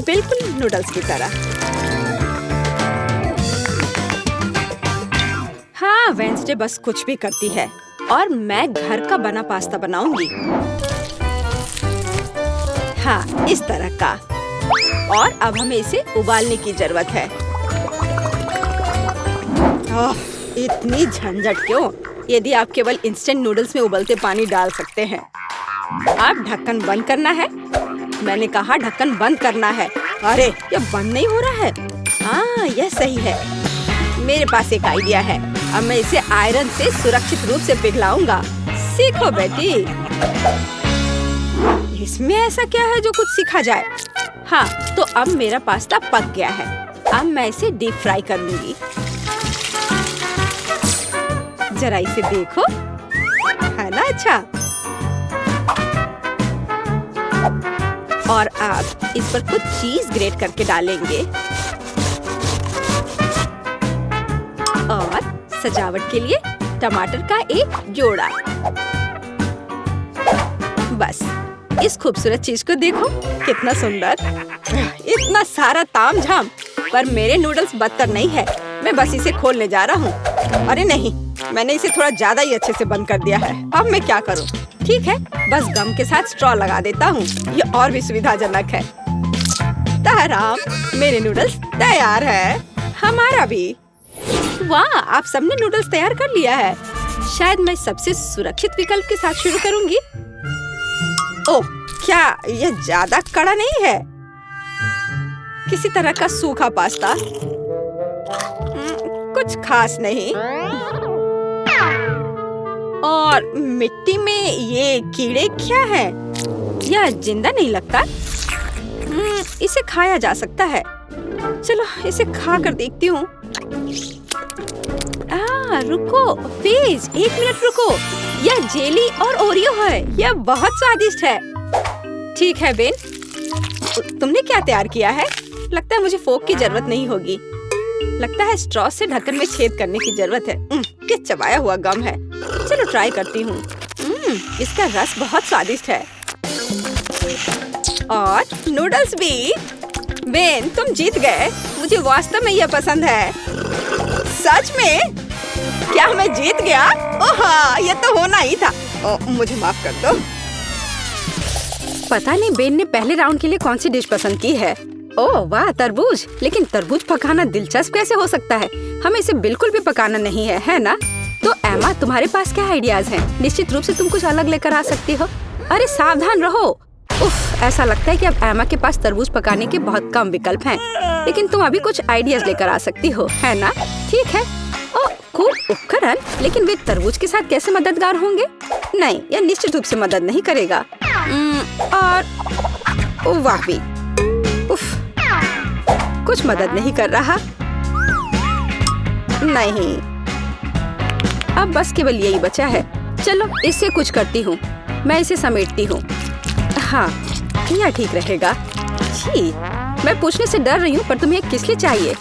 बिल्कुल नूडल्स की तरह। हाँ, वेंसडे बस कुछ भी करती है, और मैं घर का बना पास्ता बनाऊंगी। हाँ, इस तरह का। और अब हमें इसे उबालने की जरूरत है। इतनी झंझट क्यों? यदि आप केवल इंस्टेंट नूडल्स में उबलते पानी डाल सकते हैं। अब ढक्कन बंद करना है। मैंने कहा ढक्कन बंद करना है। अरे, यह बंद नहीं हो रहा है। हाँ, यह सही है। मेरे पास एक आइडिया है। अब मैं इसे आयरन से सुरक्षित रूप से पिघलाऊंगा। सीखो बेटी। इसमें ऐसा क्या है जो कुछ सीखा जाए? हाँ, तो अब मेरा पास्ता पक गया है। अब मैं इसे डीप फ्राई कर लूंगी। जरा इसे देखो, है ना अच्छा? और अब इस पर कुछ चीज ग्रेट करके डालेंगे, और सजावट के लिए टमाटर का एक जोड़ा। बस, इस खूबसूरत चीज को देखो, कितना सुंदर। इतना सारा तामझाम, पर मेरे नूडल्स बदतर नहीं है। मैं बस इसे खोलने जा रहा हूँ। अरे नहीं, मैंने इसे थोड़ा ज्यादा ही अच्छे से बंद कर दिया है। अब मैं क्या करूँ? ठीक है, बस गम के साथ स्ट्रॉ लगा देता हूँ। ये और भी सुविधाजनक है। ताराम, मेरे नूडल्स तैयार है। हमारा भी। वाह, आप सबने नूडल्स तैयार कर लिया है। शायद मैं सबसे सुरक्षित विकल्प के साथ शुरू करूंगी। ओह, क्या यह ज्यादा कड़ा नहीं है? किसी तरह का सूखा पास्ता। कुछ खास नहीं। और मिट्टी में ये कीड़े क्या हैं? यह जिंदा नहीं लगता। इसे खाया जा सकता है। चलो इसे खा कर देखती हूँ। रुको प्लीज, 1 मिनट रुको। यह जेली और ओरियो है। यह बहुत स्वादिष्ट है। ठीक है बेन, तुमने क्या तैयार किया है? लगता है मुझे फोक की जरूरत नहीं होगी। लगता है स्ट्रॉ से ढक्कन में छेद करने की जरूरत है। ये चबाया हुआ गम है। चलो ट्राई करती हूँ। इसका रस बहुत स्वादिष्ट है। और नूडल्स भी। बेन, तुम जीत गए। मुझे वास्तव में यह पसंद है। सच में? क्या मैं जीत गया? ओह हाँ, यह तो होना ही था। मुझे माफ कर दो। पता नहीं बेन ने पहले राउंड के लिए कौन सी डिश पसंद की है। ओह वाह, तरबूज। लेकिन तरबूज पकाना दिलचस्प कैसे हो सकता है? हमें इसे बिल्कुल भी पकाना नहीं है, है ना? तो एमा, तुम्हारे पास क्या आइडियाज हैं? निश्चित रूप से तुम कुछ अलग लेकर आ सकती हो। अरे सावधान रहो। उफ, ऐसा लगता है कि अब एमा के पास तरबूज पकाने के बहुत कम विकल्प हैं। लेकिन तुम अभी कुछ आइडियाज लेकर आ सकती हो, है ना? ठीक है। ओह, खूब उपकरण, लेकिन वे तरबूज के साथ कैसे मददगार होंगे? नहीं, यह निश्चित रूप से मदद नहीं करेगा। और वाह भी, उफ, कुछ मदद नहीं कर रहा। नहीं, अब बस केवल यही बचा है। चलो इससे कुछ करती हूँ। मैं इसे समेटती हूँ। हाँ, यह ठीक रहेगा। छी, मैं पूछने से डर रही हूँ, पर तुम्हें किस लिए चाहिए?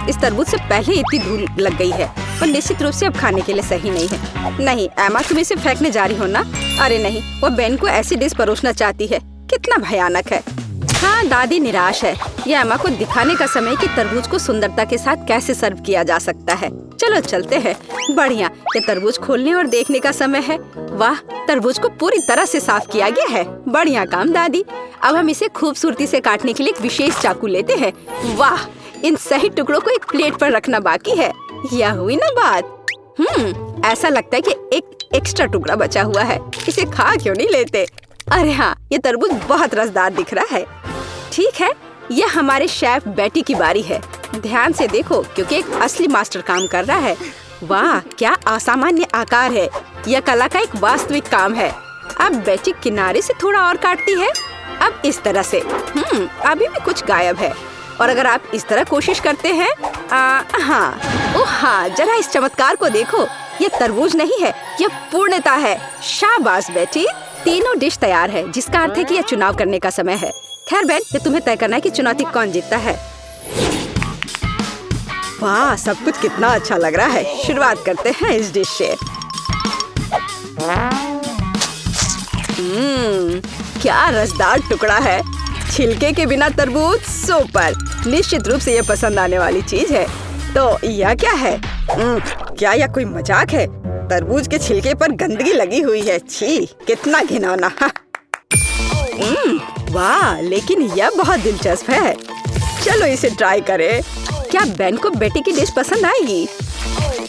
इस तरबूज से पहले इतनी धूल लग गई है, पर निश्चित रूप से अब खाने के लिए सही नहीं है। नहीं एमा, तुम इसे फेंकने जा रही हो ना? अरे नहीं, वो बेन को ऐसी डिश परोसना चाहती है। कितना भयानक है। हाँ, दादी निराश है। यह एमा को दिखाने का समय कि तरबूज को सुंदरता के साथ कैसे सर्व किया जा सकता है। चलो चलते हैं। बढ़िया, ये तरबूज खोलने और देखने का समय है। वाह, तरबूज को पूरी तरह से साफ किया गया है। बढ़िया काम दादी। अब हम इसे खूबसूरती से काटने के लिए एक विशेष चाकू लेते हैं। वाह, इन सही टुकड़ों को एक प्लेट पर रखना बाकी है। यह हुई ना बात। ऐसा लगता है कि एक एक्स्ट्रा टुकड़ा बचा हुआ है। इसे खा क्यों नहीं लेते? अरे हाँ, ये तरबूज बहुत रसदार दिख रहा है। ठीक है, यह हमारे शेफ बेटी की बारी है। ध्यान से देखो, क्योंकि एक असली मास्टर काम कर रहा है। वाह, क्या असामान्य आकार है। यह कला का एक वास्तविक काम है। अब बेटी किनारे से थोड़ा और काटती है। अब इस तरह से। अभी भी कुछ गायब है। और अगर आप इस तरह कोशिश करते हैं, हाँ, ओह हाँ, जरा इस चमत्कार को देखो। यह तरबूज नहीं है, यह पूर्णता है। शाबाश बेटी, तीनों डिश तैयार है, जिसका अर्थ है कि यह चुनाव करने का समय है। खैर बेन, ये तुम्हें तय करना है कि चुनौती कौन जीतता है। वाह, सब कुछ कितना अच्छा लग रहा है। शुरुआत करते हैं इस डिश से। क्या रसदार टुकड़ा है। छिलके के बिना तरबूज सुपर। निश्चित रूप से ये पसंद आने वाली चीज है। तो यह क्या है? क्या यह कोई मजाक है? तरबूज के छिलके पर गंदगी लगी हुई है। छी, कितना घिनौना। वाह, लेकिन यह बहुत दिलचस्प है। चलो इसे ट्राई करें। क्या बेन को बेटी की डिश पसंद आएगी?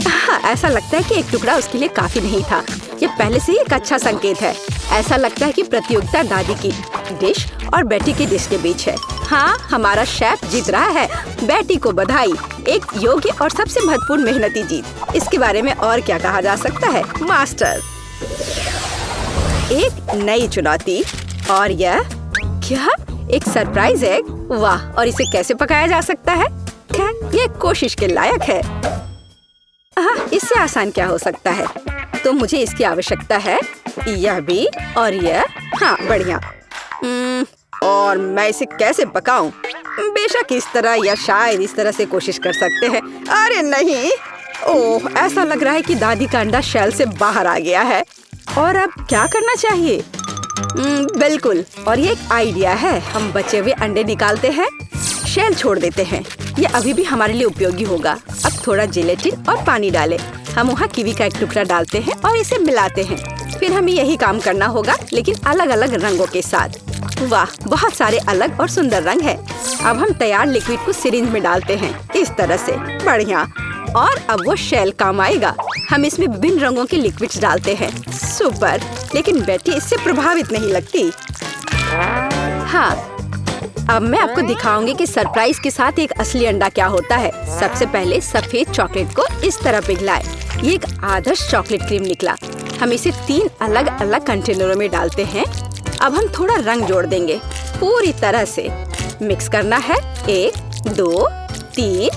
हाँ, ऐसा लगता है कि एक टुकड़ा उसके लिए काफी नहीं था। यह पहले से ही एक अच्छा संकेत है। ऐसा लगता है कि प्रतियोगिता दादी की डिश और बेटी की डिश के बीच है। हाँ, हमारा शेफ जीत रहा है। बेटी को बधाई। एक योग्य और सबसे महत्वपूर्ण मेहनती जीत। इसके बारे में और क्या कहा जा सकता है? मास्टर, एक नई चुनौती। और यह क्या? एक सरप्राइज एग। वाह, और इसे कैसे पकाया जा सकता है? खैर, ये कोशिश के लायक है। इससे आसान क्या हो सकता है? तो मुझे इसकी आवश्यकता है। यह भी और यह। हाँ, बढ़िया। और मैं इसे कैसे पकाऊं? बेशक इस तरह या शायद इस तरह से कोशिश कर सकते हैं। अरे नहीं, ओह, ऐसा लग रहा है कि दादी का अंडा शेल से बाहर आ गया है। और अब क्या करना चाहिए? बिल्कुल, और ये एक आइडिया है। हम बचे हुए अंडे निकालते हैं, शेल छोड़ देते हैं। ये अभी भी हमारे लिए उपयोगी होगा। अब थोड़ा जेलेटिन और पानी डालें। हम वहाँ कीवी का एक टुकड़ा डालते हैं और इसे मिलाते हैं। फिर हमें यही काम करना होगा, लेकिन अलग अलग रंगों के साथ। वाह, बहुत सारे अलग और सुंदर रंग हैं। अब हम तैयार लिक्विड को सिरिंज में डालते हैं, इस तरह से। बढ़िया, और अब वो शेल काम आएगा। हम इसमें विभिन्न रंगों के लिक्विड्स डालते हैं। सुपर, लेकिन बेटी इससे प्रभावित नहीं लगती। हाँ, अब मैं आपको दिखाऊंगी कि सरप्राइज के साथ एक असली अंडा क्या होता है। सबसे पहले सफेद चॉकलेट को इस तरह पिघलाएं। ये एक आदर्श चॉकलेट क्रीम निकला। हम इसे 3 अलग अलग कंटेनरों में डालते हैं। अब हम थोड़ा रंग जोड़ देंगे। पूरी तरह से मिक्स करना है। 1, 2, 3।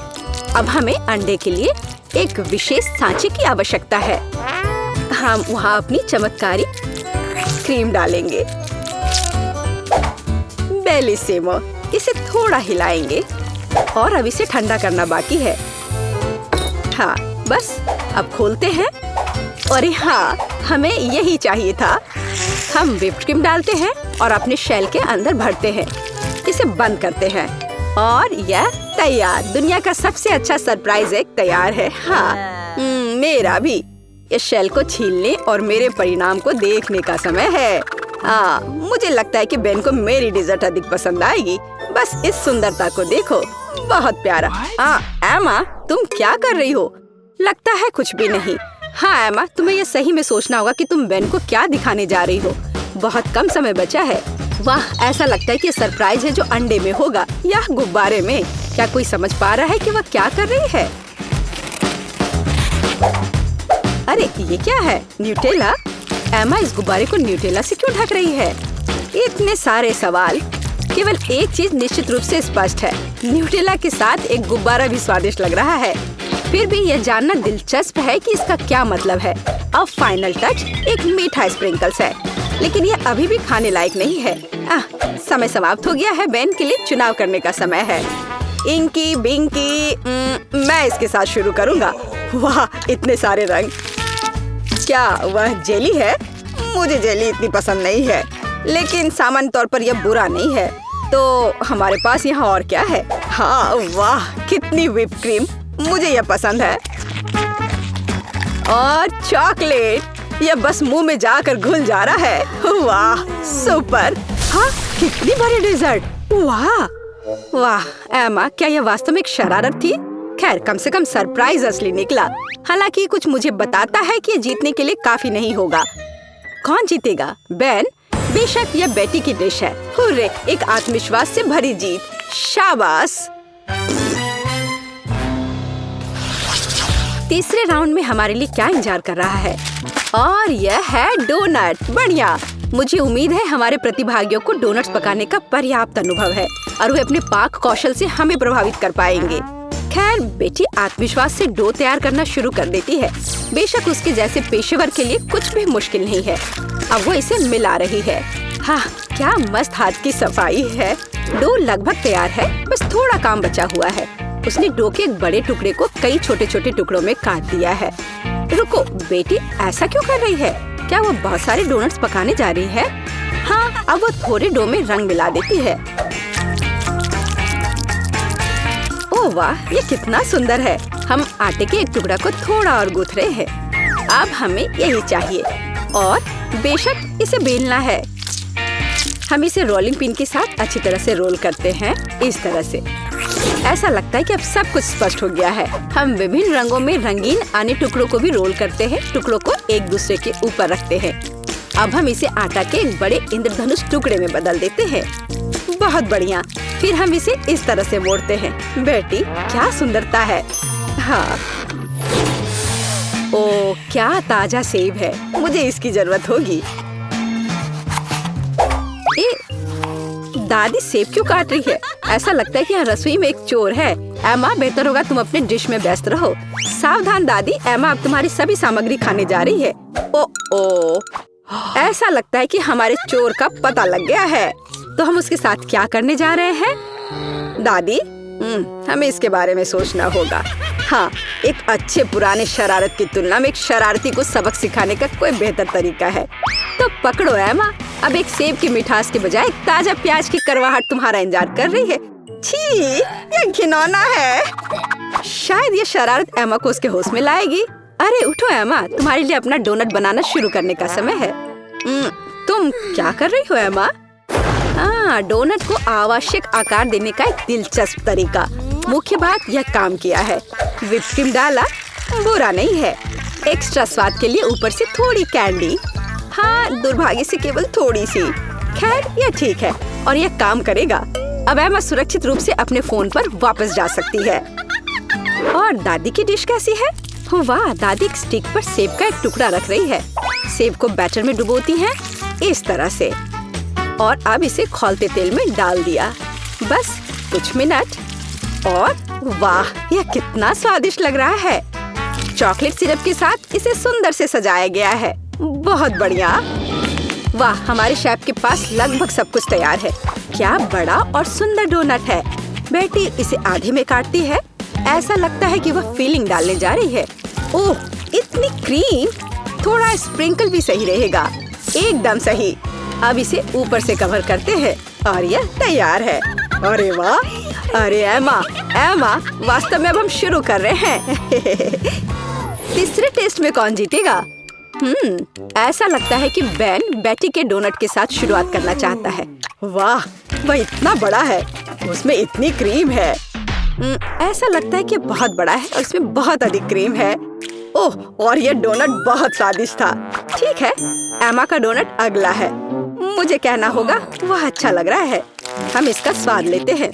अब हमें अंडे के लिए एक विशेष सांचे की आवश्यकता है। हम वहाँ अपनी चमत्कारी क्रीम डालेंगे। बेलिसिमो, इसे थोड़ा हिलाएंगे और अब इसे ठंडा करना बाकी है। हाँ, बस अब खोलते हैं। और हाँ, हमें यही चाहिए था। हम व्हिप्ड क्रीम डालते हैं और अपने शेल के अंदर भरते हैं। इसे बंद करते हैं और यह तैयार। दुनिया का सबसे अच्छा सरप्राइज एग तैयार है। हाँ, मेरा भी। इस शेल को छीलने और मेरे परिणाम को देखने का समय है। मुझे लगता है कि बेन को मेरी डिजर्ट अधिक पसंद आएगी। बस इस सुंदरता को देखो, बहुत प्यारा। एमा, तुम क्या कर रही हो? लगता है कुछ भी नहीं। हाँ एमा, तुम्हें यह सही में सोचना होगा कि तुम बेन को क्या दिखाने जा रही हो। बहुत कम समय बचा है। वाह, ऐसा लगता है कि सरप्राइज है जो अंडे में होगा या गुब्बारे में। क्या कोई समझ पा रहा है कि वह क्या कर रही है? अरे ये क्या है? न्यूटेला? एमा इस गुब्बारे को न्यूटेला से क्यों ढक रही है? इतने सारे सवाल। केवल एक चीज निश्चित रूप से स्पष्ट है, न्यूटेला के साथ एक गुब्बारा भी स्वादिष्ट लग रहा है। फिर भी यह जानना दिलचस्प है कि इसका क्या मतलब है। अब फाइनल टच एक मीठा स्प्रिंकल्स है, लेकिन यह अभी भी खाने लायक नहीं है। समय समाप्त हो गया है। बेन के लिए चुनाव करने का समय है। इंकी बिंकी, मैं इसके साथ शुरू करूंगा। वाह, इतने सारे रंग। क्या वह जेली है? मुझे जेली इतनी पसंद नहीं है, लेकिन सामान्य तौर पर यह बुरा नहीं है। तो हमारे पास यहाँ और क्या है? हाँ, वाह, कितनी व्हिप क्रीम। मुझे यह पसंद है। और चॉकलेट, यह बस मुंह में जाकर घुल जा रहा है। वाह, सुपर। हाँ, कितनी बड़ी डिजर्ट। वाह वाह एमा, क्या यह वास्तव में एक शरारत थी? खैर, कम से कम सरप्राइज असली निकला। हालांकि कुछ मुझे बताता है कि जीतने के लिए काफी नहीं होगा। कौन जीतेगा? बेन? बेशक यह बेटी की डिश है। हुर्रे, एक आत्मविश्वास से भरी जीत। शाबाश। तीसरे राउंड में हमारे लिए क्या इंतजार कर रहा है? और यह है डोनट। बढ़िया। मुझे उम्मीद है हमारे प्रतिभागियों को डोनट्स पकाने का पर्याप्त अनुभव है और वे अपने पाक कौशल से हमें प्रभावित कर पाएंगे। खैर, बेटी आत्मविश्वास से डो तैयार करना शुरू कर देती है। बेशक उसके जैसे पेशेवर के लिए कुछ भी मुश्किल नहीं है। अब वो इसे मिला रही है। हाँ, क्या मस्त हाथ की सफाई है। डो लगभग तैयार है, बस थोड़ा काम बचा हुआ है। उसने डो के एक बड़े टुकड़े को कई छोटे छोटे टुकड़ों में काट दिया है। रुको, बेटी ऐसा क्यों कर रही है? क्या वो बहुत सारे डोनट्स पकाने जा रही है? हाँ, अब वो थोड़े डो में रंग मिला देती है। ओह वाह, ये कितना सुंदर है। हम आटे के एक टुकड़ा को थोड़ा और गूंथ रहे हैं। अब हमें यही चाहिए और बेशक इसे बेलना है। हम इसे रोलिंग पिन के साथ अच्छी तरह से रोल करते हैं, इस तरह से। ऐसा लगता है कि अब सब कुछ स्पष्ट हो गया है। हम विभिन्न रंगों में रंगीन अन्य टुकड़ों को भी रोल करते हैं, टुकड़ों को एक दूसरे के ऊपर रखते हैं। अब हम इसे आटा के एक बड़े इंद्रधनुष टुकड़े में बदल देते हैं। बहुत बढ़िया। फिर हम इसे इस तरह से मोड़ते हैं। बेटी, क्या सुंदरता है। हाँ, ओ क्या ताजा सेब है। मुझे इसकी जरूरत होगी। दादी सेब क्यों काट रही है? ऐसा लगता है कि यहाँ रसोई में एक चोर है। एमा, बेहतर होगा तुम अपने डिश में व्यस्त रहो। सावधान दादी, एमा अब तुम्हारी सभी सामग्री खाने जा रही है। ओ, ऐसा लगता है कि हमारे चोर का पता लग गया है। तो हम उसके साथ क्या करने जा रहे हैं? दादी, हमें इसके बारे में सोचना होगा। हाँ, एक अच्छे पुराने शरारत की तुलना में एक शरारती को सबक सिखाने का कोई बेहतर तरीका है। तो पकड़ो एमा, अब एक सेब की मिठास के बजाय ताजा प्याज की करवाहट तुम्हारा इंतजार कर रही है। छी, ये घिनौना है। शायद ये शरारत एमा को उसके होश में लाएगी। अरे उठो एमा, तुम्हारे लिए अपना डोनट बनाना शुरू करने का समय है। तुम क्या कर रही हो एमा? हाँ, डोनट को आवश्यक आकार देने का एक दिलचस्प तरीका। मुख्य बात यह काम किया है। व्हिप क्रीम डाला, बुरा नहीं है। एक्स्ट्रा स्वाद के लिए ऊपर से थोड़ी कैंडी। हाँ, दुर्भाग्य से केवल थोड़ी सी। खैर, यह ठीक है और यह काम करेगा। अब एमा सुरक्षित रूप से अपने फोन पर वापस जा सकती है। और दादी की डिश कैसी है? वाह, दादी एक स्टिक पर सेब का एक टुकड़ा रख रही है। सेब को बैटर में डुबोती हैं, इस तरह से, और अब इसे खौलते तेल में डाल दिया। बस कुछ मिनट और वाह, यह कितना स्वादिष्ट लग रहा है। चॉकलेट सिरप के साथ इसे सुंदर से सजाया गया है। बहुत बढ़िया। वाह, हमारे शेफ के पास लगभग सब कुछ तैयार है। क्या बड़ा और सुंदर डोनट है। बेटी इसे आधे में काटती है। ऐसा लगता है कि वह फिलिंग डालने जा रही है। ओह, इतनी क्रीम! थोड़ा स्प्रिंकल भी सही रहेगा। एकदम सही। अब इसे ऊपर से कवर करते हैं और यह तैयार है। अरे वाह! अरे एमा, वास्तव में अब हम शुरू कर रहे हैं। तीसरे टेस्ट में कौन जीतेगा? ऐसा लगता है कि बेन बेटी के डोनट के साथ शुरुआत करना चाहता है। वाह, वह इतना बड़ा है, उसमें इतनी क्रीम है। ऐसा लगता है कि बहुत बड़ा है और इसमें बहुत अधिक क्रीम है। ओह, और यह डोनट बहुत स्वादिष्ट था। ठीक है, एमा का डोनट अगला है। मुझे कहना होगा वह अच्छा लग रहा है। हम इसका स्वाद लेते हैं।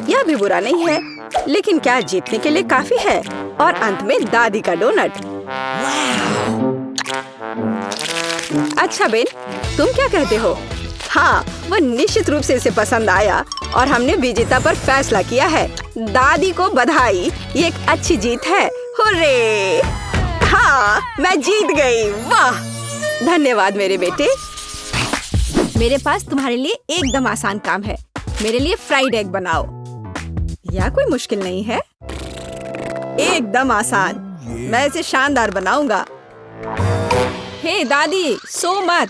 यह भी बुरा नहीं है, लेकिन क्या जीतने के लिए काफी है? और अंत में दादी का डोनट। अच्छा बेन, तुम क्या कहते हो? हाँ, वह निश्चित रूप से इसे पसंद आया और हमने विजेता पर फैसला किया है। दादी को बधाई, ये एक अच्छी जीत है। हुर्रे! हाँ, मैं जीत गई। वाह, धन्यवाद मेरे बेटे। मेरे पास तुम्हारे लिए एकदम आसान काम है। मेरे लिए फ्राइड एग बनाओ। यह कोई मुश्किल नहीं है, एकदम आसान। मैं इसे शानदार बनाऊंगा। हे दादी, सो मत।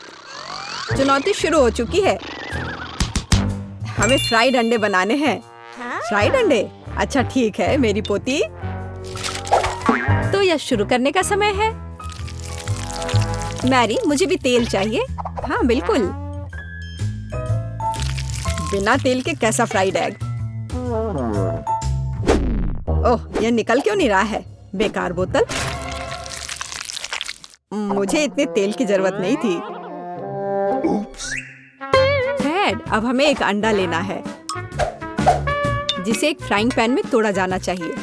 चुनौती शुरू हो चुकी है। हमें फ्राइड अंडे बनाने हैं। फ्राइड अंडे? अच्छा ठीक है मेरी पोती। तो यह शुरू करने का समय है। मैरी, मुझे भी तेल चाहिए। हाँ बिल्कुल। बिना तेल के कैसा फ्राइड एग? ओह, यह निकल क्यों नहीं रहा है? बेकार बोतल। मुझे इतने तेल की जरूरत नहीं थी। डैड, अब हमें एक अंडा लेना है जिसे एक फ्राइंग पैन में तोड़ा जाना चाहिए।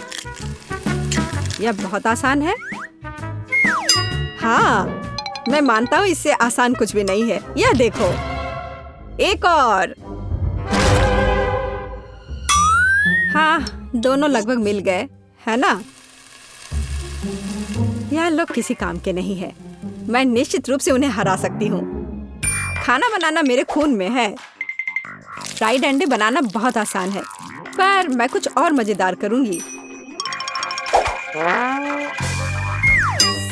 यह बहुत आसान है। हाँ, मैं मानता हूँ इससे आसान कुछ भी नहीं है। यह देखो, एक और। हाँ, दोनों लगभग मिल गए, है ना? यह लोग किसी काम के नहीं है। मैं निश्चित रूप से उन्हें हरा सकती हूँ। खाना बनाना मेरे खून में है। फ्राइड अंडे बनाना बहुत आसान है, पर मैं कुछ और मजेदार करूंगी।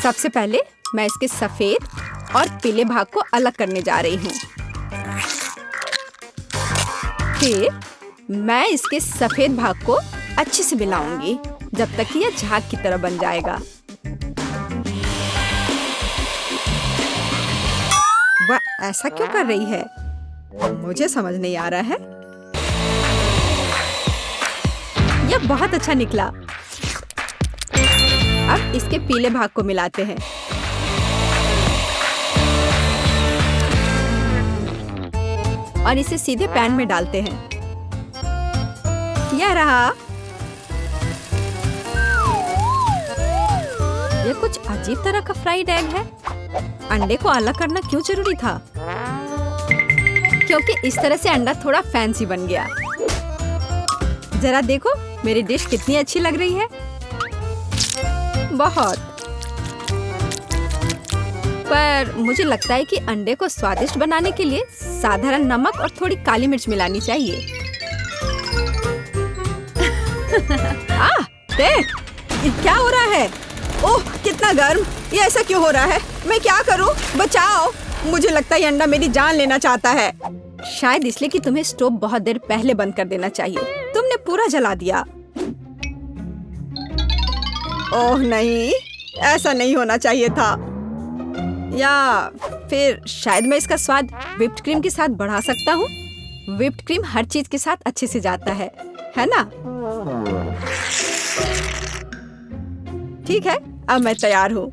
सबसे पहले मैं इसके सफेद और पीले भाग को अलग करने जा रही हूँ। फिर मैं इसके सफेद भाग को अच्छे से मिलाऊंगी जब तक कि यह झाग की तरह बन जाएगा। वह ऐसा क्यों कर रही है? मुझे समझ नहीं आ रहा है। यह बहुत अच्छा निकला। अब इसके पीले भाग को मिलाते हैं। और इसे सीधे पैन में डालते हैं। यह रहा। यह कुछ अजीब तरह का फ्राइड एग है। अंडे को अलग करना क्यों जरूरी था? क्योंकि इस तरह से अंडा थोड़ा फैंसी बन गया। जरा देखो मेरी डिश कितनी अच्छी लग रही है। बहुत। पर मुझे लगता है कि अंडे को स्वादिष्ट बनाने के लिए साधारण नमक और थोड़ी काली मिर्च मिलानी चाहिए। देख, क्या हो रहा है? ओह, कितना गर्म! ये ऐसा क्यों हो रहा है? मैं क्या करूं? बचाओ! मुझे लगता है ये अंडा मेरी जान लेना चाहता है। शायद इसलिए कि तुम्हें स्टोव बहुत देर पहले बंद कर देना चाहिए। तुमने पूरा जला दिया। ओह नहीं, ऐसा नहीं होना चाहिए था। या फिर शायद मैं इसका स्वाद व्हिप्ड क्रीम के साथ बढ़ा सकता हूँ। व्हिप्ड क्रीम हर चीज के साथ अच्छे से जाता है ना? ठीक है, अब मैं तैयार हूँ।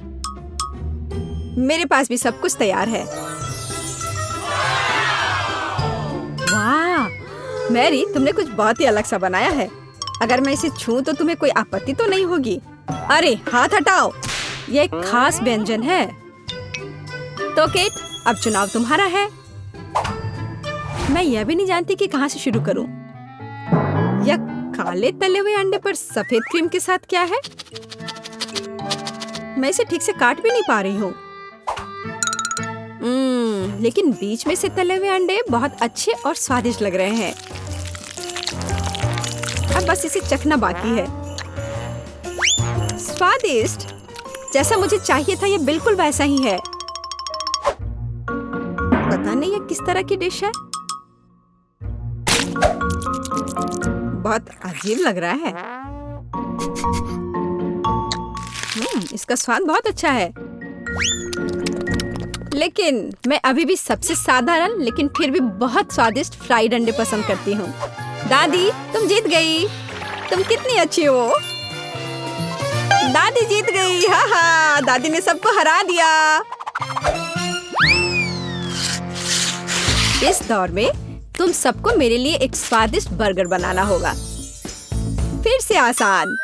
मेरे पास भी सब कुछ तैयार है। वाह, मैरी, तुमने कुछ बहुत ही अलग सा बनाया है। अगर मैं इसे छूं तो तुम्हें कोई आपत्ति तो नहीं होगी? अरे हाथ हटाओ, ये एक खास व्यंजन है। तो केट, अब चुनाव तुम्हारा है। मैं यह भी नहीं जानती कि कहाँ से शुरू करूं। यह काले तले हुए अंडे पर सफेद क्रीम के साथ क्या है? मैं इसे ठीक से काट भी नहीं पा रही हूँ। लेकिन बीच में से तले हुए अंडे बहुत अच्छे और स्वादिष्ट लग रहे हैं। अब बस इसे चखना बाकी है। स्वादिष्ट, जैसा मुझे चाहिए था, ये बिल्कुल वैसा ही है। पता नहीं ये किस तरह की डिश है। बहुत अजीब लग रहा है। इसका स्वाद बहुत अच्छा है। लेकिन मैं अभी भी सबसे साधारण लेकिन फिर भी बहुत स्वादिष्ट फ्राइड अंडे पसंद करती हूँ। दादी, तुम जीत गई। तुम कितनी अच्छी हो। दादी जीत गई। हाँ हाँ, दादी ने सबको हरा दिया। इस दौर में तुम सबको मेरे लिए एक स्वादिष्ट बर्गर बनाना होगा। फिर से आसान।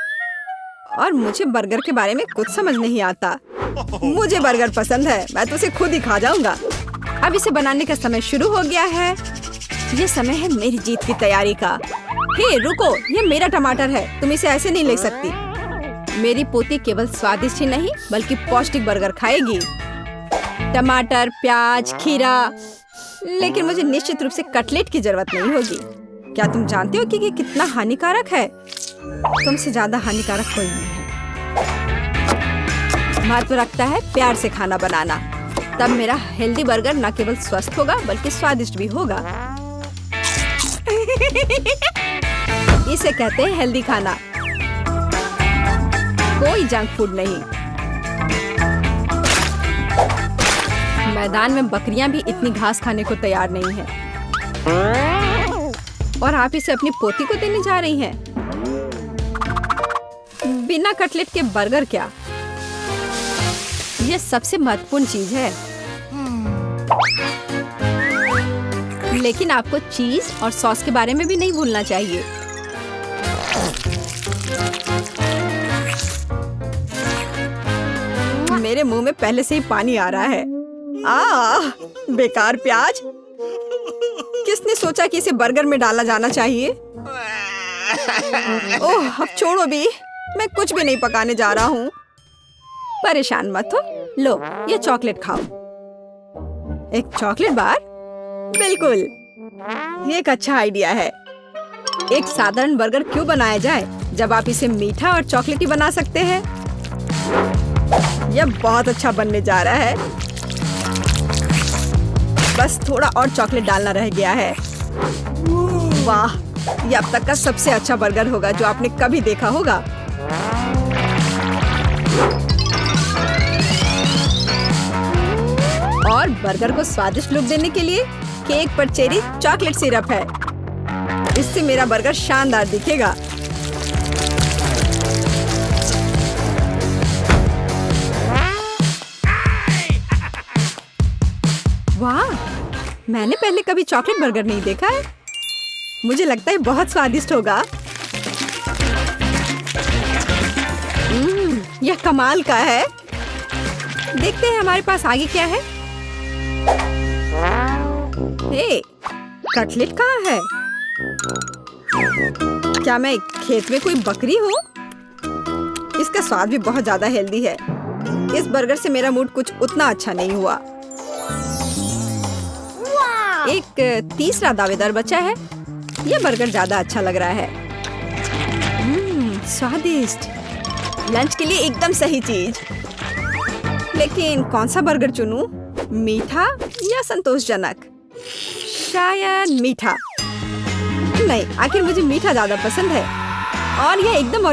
और मुझे बर्गर के बारे में कुछ समझ नहीं आता। मुझे बर्गर पसंद है, मैं तो उसे खुद ही खा जाऊंगा। अब इसे बनाने का समय शुरू हो गया है। ये समय है मेरी जीत की तैयारी का। हे रुको, ये मेरा टमाटर है, तुम इसे ऐसे नहीं ले सकती। मेरी पोती केवल स्वादिष्ट ही नहीं बल्कि पौष्टिक बर्गर खाएगी। टमाटर, प्याज, खीरा। लेकिन मुझे निश्चित रूप से कटलेट की जरूरत नहीं होगी। क्या तुम जानते हो कि ये कितना हानिकारक है? तुमसे ज्यादा हानिकारक कोई नहीं है। महत्व रखता है प्यार से खाना बनाना। तब मेरा हेल्दी बर्गर न केवल स्वस्थ होगा बल्कि स्वादिष्ट भी होगा। इसे कहते हैं हेल्दी खाना, कोई जंक फूड नहीं। मैदान में बकरियां भी इतनी घास खाने को तैयार नहीं है। और आप इसे अपनी पोती को देने जा रही हैं। बिना कटलेट के बर्गर क्या? यह सबसे महत्वपूर्ण चीज है। लेकिन आपको चीज और सॉस के बारे में भी नहीं भूलना चाहिए। मेरे मुंह में पहले से ही पानी आ रहा है। बेकार प्याज। किसने सोचा कि इसे बर्गर में डाला जाना चाहिए? ओह, अब छोड़ो भी, मैं कुछ भी नहीं पकाने जा रहा हूँ। परेशान मत हो। लो, ये चॉकलेट खाओ। एक चॉकलेट बार? बिल्कुल, ये एक अच्छा आइडिया है। एक साधारण बर्गर क्यों बनाया जाए जब आप इसे मीठा और चॉकलेटी बना सकते हैं? यह बहुत अच्छा बनने जा रहा है। बस थोड़ा और चॉकलेट डालना रह गया है। वाह, ये अब तक का सबसे अच्छा बर्गर होगा जो आपने कभी देखा होगा। और बर्गर को स्वादिष्ट लुक देने के लिए केक पर चेरी चॉकलेट सिरप है। इससे मेरा बर्गर शानदार दिखेगा। वाह, मैंने पहले कभी चॉकलेट बर्गर नहीं देखा है। मुझे लगता है बहुत स्वादिष्ट होगा। यह कमाल का है। देखते हैं हमारे पास आगे क्या है। हे, कटलेट कहाँ है? क्या मैं खेत में कोई बकरी हूँ? इसका स्वाद भी बहुत ज्यादा हेल्दी है। इस बर्गर से मेरा मूड कुछ उतना अच्छा नहीं हुआ। एक तीसरा दावेदार बचा है। यह बर्गर ज्यादा अच्छा लग रहा है। स्वादिष्ट। लंच के लिए एकदम सही चीज। लेकिन कौन सा बर्गर चुनूं? मीठा या संतोषजनक? शायद मीठा। नहीं, आखिर मुझे मीठा ज्यादा पसंद है। और यह एकदम